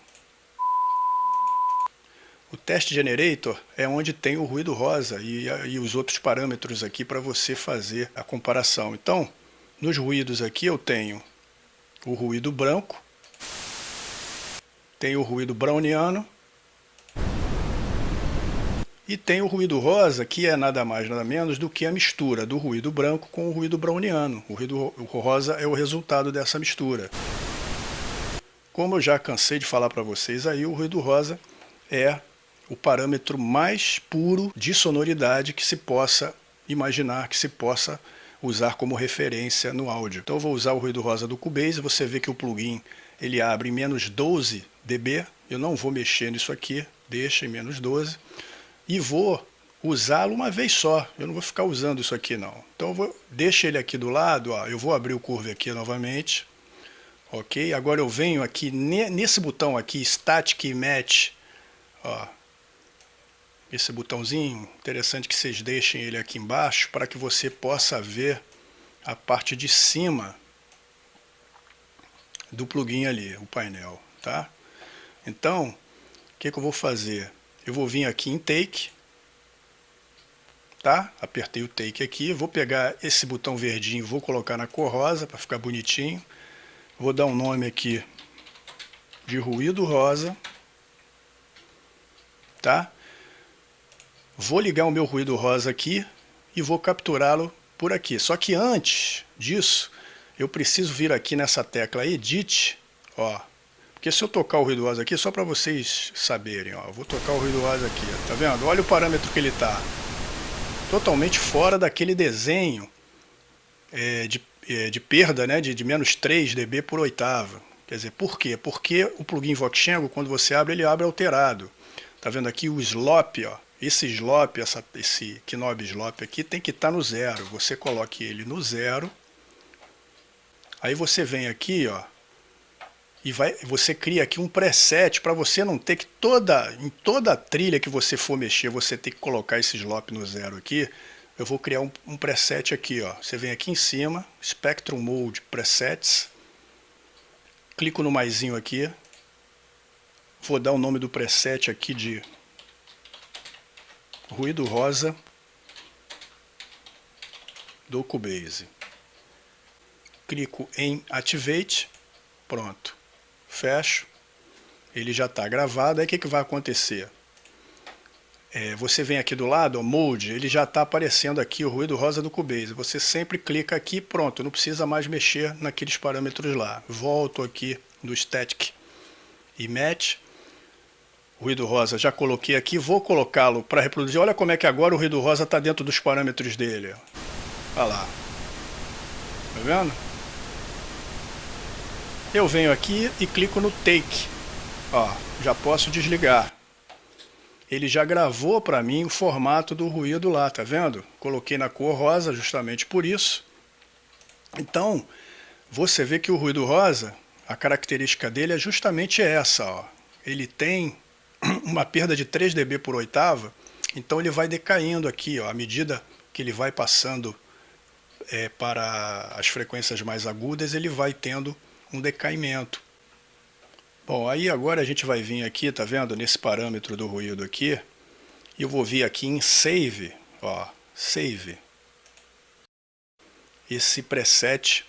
O Test Generator é onde tem o ruído rosa e os outros parâmetros aqui para você fazer a comparação. Então, nos ruídos aqui eu tenho o ruído branco, tenho o ruído browniano e tem o ruído rosa, que é nada mais nada menos do que a mistura do ruído branco com o ruído browniano. O ruído rosa é o resultado dessa mistura. Como eu já cansei de falar para vocês aí, o ruído rosa é o parâmetro mais puro de sonoridade que se possa imaginar, que se possa usar como referência no áudio. Então eu vou usar o ruído rosa do Cubase, você vê que o plugin ele abre em menos 12 dB, eu não vou mexer nisso aqui, deixa em menos 12, e vou usá-lo uma vez só, eu não vou ficar usando isso aqui não. Então deixa ele aqui do lado, ó, eu vou abrir o Curve aqui novamente, ok? Agora eu venho aqui nesse botão aqui, Static Match, ó, esse botãozinho, interessante que vocês deixem ele aqui embaixo para que você possa ver a parte de cima do plugin ali, o painel, tá? Então, o que eu vou fazer? Eu vou vir aqui em Take, tá? Apertei o Take aqui, vou pegar esse botão verdinho, vou colocar na cor rosa para ficar bonitinho. Vou dar um nome aqui de ruído rosa, tá? Vou ligar o meu ruído rosa aqui e vou capturá-lo por aqui. Só que antes disso, eu preciso vir aqui nessa tecla Edit, ó. Porque se eu tocar o ruído rosa aqui, só para vocês saberem, ó. Eu vou tocar o ruído rosa aqui, tá vendo? Olha o parâmetro que ele tá. Totalmente fora daquele desenho de perda, né? De menos 3 dB por oitava. Quer dizer, por quê? Porque o plugin Voxengo, quando você abre, ele abre alterado. Tá vendo aqui o slop, ó. Esse slop, esse knob slop aqui tem que estar no zero. Você coloque ele no zero. Aí você vem aqui, ó, e você cria aqui um preset para você não ter que em toda a trilha que você for mexer, você ter que colocar esse slop no zero aqui. Eu vou criar um preset aqui, ó. Você vem aqui em cima, Spectrum Mode Presets. Clico no maisinho aqui. Vou dar o nome do preset aqui de ruído rosa do Cubase. Clico em Activate, pronto, fecho, ele já está gravado. Aí o que vai acontecer? Você vem aqui do lado, ó, Mode, ele já está aparecendo aqui o ruído rosa do Cubase. Você sempre clica aqui, pronto, não precisa mais mexer naqueles parâmetros lá. Volto aqui no Static e Match. O ruído rosa já coloquei aqui, vou colocá-lo para reproduzir. Olha como é que agora o ruído rosa está dentro dos parâmetros dele. Olha lá. Tá vendo? Eu venho aqui e clico no Take. Ó, já posso desligar. Ele já gravou para mim o formato do ruído lá, tá vendo? Coloquei na cor rosa justamente por isso. Então, você vê que o ruído rosa, a característica dele é justamente essa, ó. Ele tem uma perda de 3 dB por oitava, então ele vai decaindo aqui, ó, à medida que ele vai passando para as frequências mais agudas, ele vai tendo um decaimento. Bom, aí agora a gente vai vir aqui, tá vendo, nesse parâmetro do ruído aqui, e eu vou vir aqui em Save, ó, Save, esse preset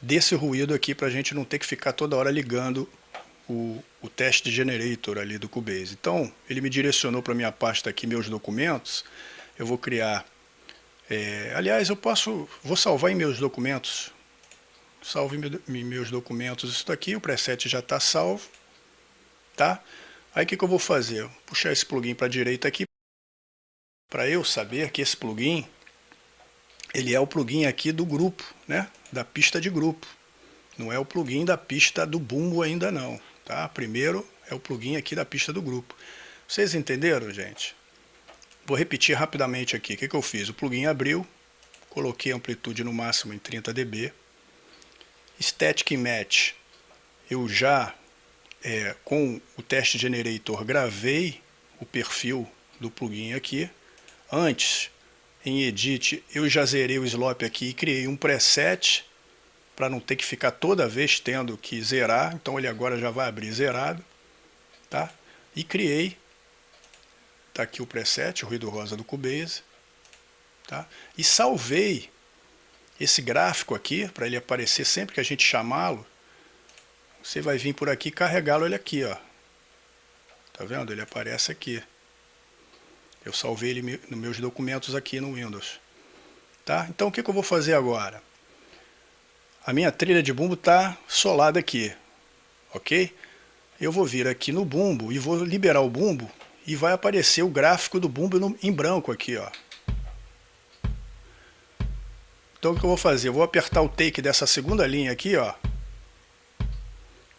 desse ruído aqui, para a gente não ter que ficar toda hora ligando o Test Generator ali do Cubase. Então, ele me direcionou para a minha pasta aqui, meus documentos. Eu vou criar... aliás, vou salvar em meus documentos. Salvo em meus documentos isso daqui, o preset já está salvo. Tá? Aí o que eu vou fazer? Vou puxar esse plugin para a direita aqui, para eu saber que esse plugin, ele é o plugin aqui do grupo, né? Da pista de grupo. Não é o plugin da pista do bumbo ainda não. Tá? Primeiro é o plugin aqui da pista do grupo. Vocês entenderam, gente? Vou repetir rapidamente aqui. O que eu fiz? O plugin abriu, coloquei a amplitude no máximo em 30 dB. Static Match, eu já, com o Test Generator, gravei o perfil do plugin aqui. Antes, em Edit, eu já zerei o slop aqui e criei um preset para não ter que ficar toda vez tendo que zerar. Então ele agora já vai abrir zerado, tá? E criei, tá aqui o preset, o ruído rosa do Cubase, tá? E salvei esse gráfico aqui para ele aparecer sempre que a gente chamá-lo. Você vai vir por aqui e carregá-lo ele aqui, ó. Tá vendo? Ele aparece aqui. Eu salvei ele nos meus documentos aqui no Windows. Tá? Então o que eu vou fazer agora? A minha trilha de bumbo está solada aqui. Ok? Eu vou vir aqui no bumbo e vou liberar o bumbo e vai aparecer o gráfico do bumbo em branco aqui, ó. Então o que eu vou fazer? Eu vou apertar o take dessa segunda linha aqui, ó.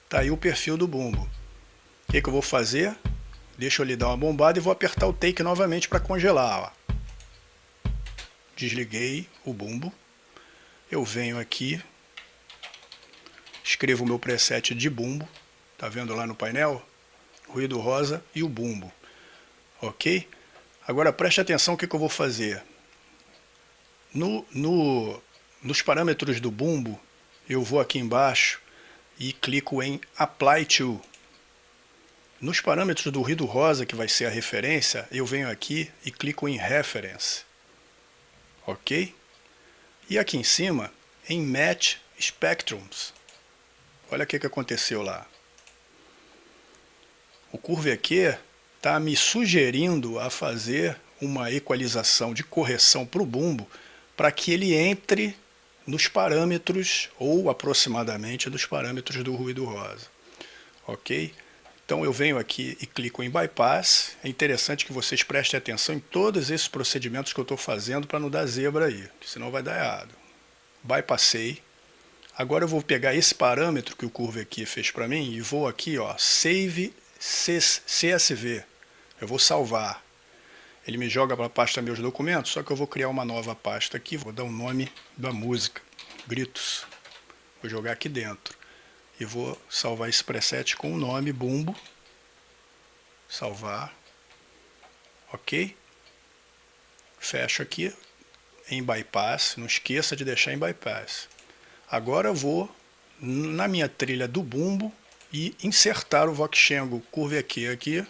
Tá aí o perfil do bumbo. O que eu vou fazer? Deixa eu lhe dar uma bombada e vou apertar o take novamente para congelar, ó. Desliguei o bumbo. Eu venho aqui, escrevo o meu preset de bumbo. Tá vendo lá no painel? Ruído rosa e o bumbo. Ok? Agora preste atenção o que eu vou fazer. Nos parâmetros do bumbo, eu vou aqui embaixo e clico em Apply To. Nos parâmetros do ruído rosa, que vai ser a referência, eu venho aqui e clico em Reference. Ok? E aqui em cima, em Match Spectrums. Olha o que aconteceu lá. O Curve EQ está me sugerindo a fazer uma equalização de correção para o bumbo, para que ele entre nos parâmetros, ou aproximadamente nos parâmetros do ruído rosa. Ok? Então eu venho aqui e clico em Bypass. É interessante que vocês prestem atenção em todos esses procedimentos que eu estou fazendo para não dar zebra aí, senão vai dar errado. Bypassei. Agora eu vou pegar esse parâmetro que o Curve aqui fez para mim e vou aqui, ó, Save CSV. Eu vou salvar. Ele me joga para a pasta meus documentos, só que eu vou criar uma nova pasta aqui, vou dar o nome da música, Gritos. Vou jogar aqui dentro. E vou salvar esse preset com o nome bumbo. Salvar. Ok? Fecho aqui em bypass. Não esqueça de deixar em bypass. Agora eu vou na minha trilha do bumbo e insertar o Voxengo Curve EQ aqui.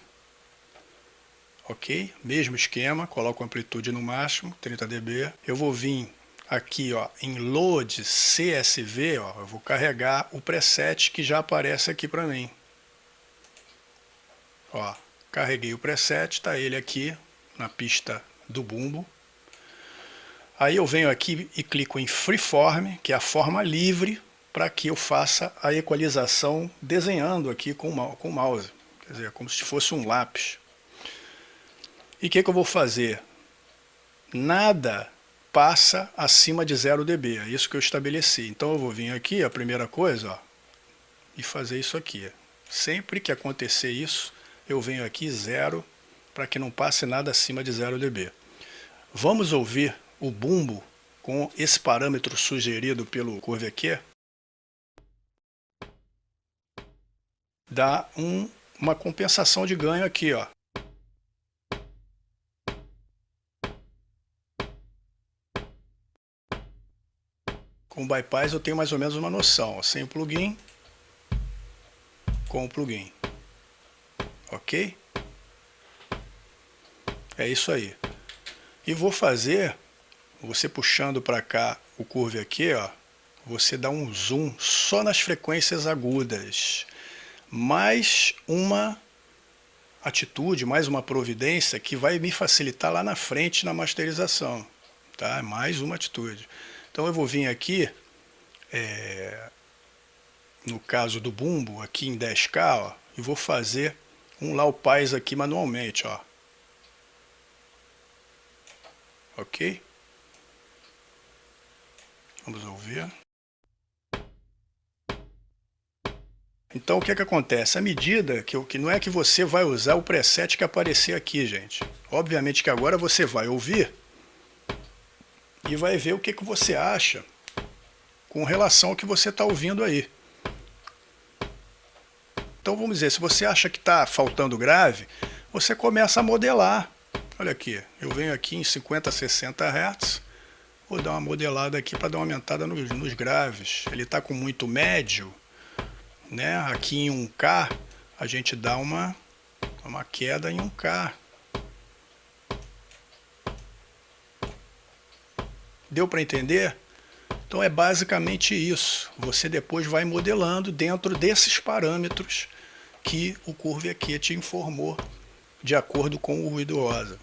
Ok? Mesmo esquema. Coloco a amplitude no máximo, 30 dB. Eu vou vir aqui, ó, em Load CSV, ó, eu vou carregar o preset que já aparece aqui para mim. Ó, carreguei o preset, está ele aqui na pista do bumbo. Aí eu venho aqui e clico em Freeform, que é a forma livre, para que eu faça a equalização desenhando aqui com o mouse. Quer dizer, como se fosse um lápis. E o que eu vou fazer? Nada passa acima de 0 dB, é isso que eu estabeleci. Então eu vou vir aqui, a primeira coisa, ó, e fazer isso aqui. Sempre que acontecer isso, eu venho aqui 0, para que não passe nada acima de 0 dB. Vamos ouvir o bumbo com esse parâmetro sugerido pelo Curve EQ. Dá uma compensação de ganho aqui, ó. Com o bypass eu tenho mais ou menos uma noção, sem o plugin, com o plugin. Ok? É isso aí. E vou fazer, você puxando para cá o Curve aqui, ó, você dá um zoom só nas frequências agudas. Mais uma atitude, mais uma providência que vai me facilitar lá na frente na masterização. Tá? Mais uma atitude. Então eu vou vir aqui, no caso do bumbo, aqui em 10K, ó, e vou fazer um low pass aqui manualmente, ó. Ok? Vamos ouvir. Então o que acontece? À medida que não é que você vai usar o preset que aparecer aqui, gente. Obviamente que agora você vai ouvir e vai ver o que você acha com relação ao que você está ouvindo aí. Então vamos dizer, se você acha que está faltando grave, você começa a modelar Olha aqui, eu venho aqui em 50, 60 Hz, vou dar uma modelada aqui para dar uma aumentada nos graves. Ele está com muito médio, né? Aqui em 1K, a gente dá uma queda em 1K. Deu para entender? Então é basicamente isso. Você depois vai modelando dentro desses parâmetros que o Curve aqui te informou de acordo com o ruído rosa.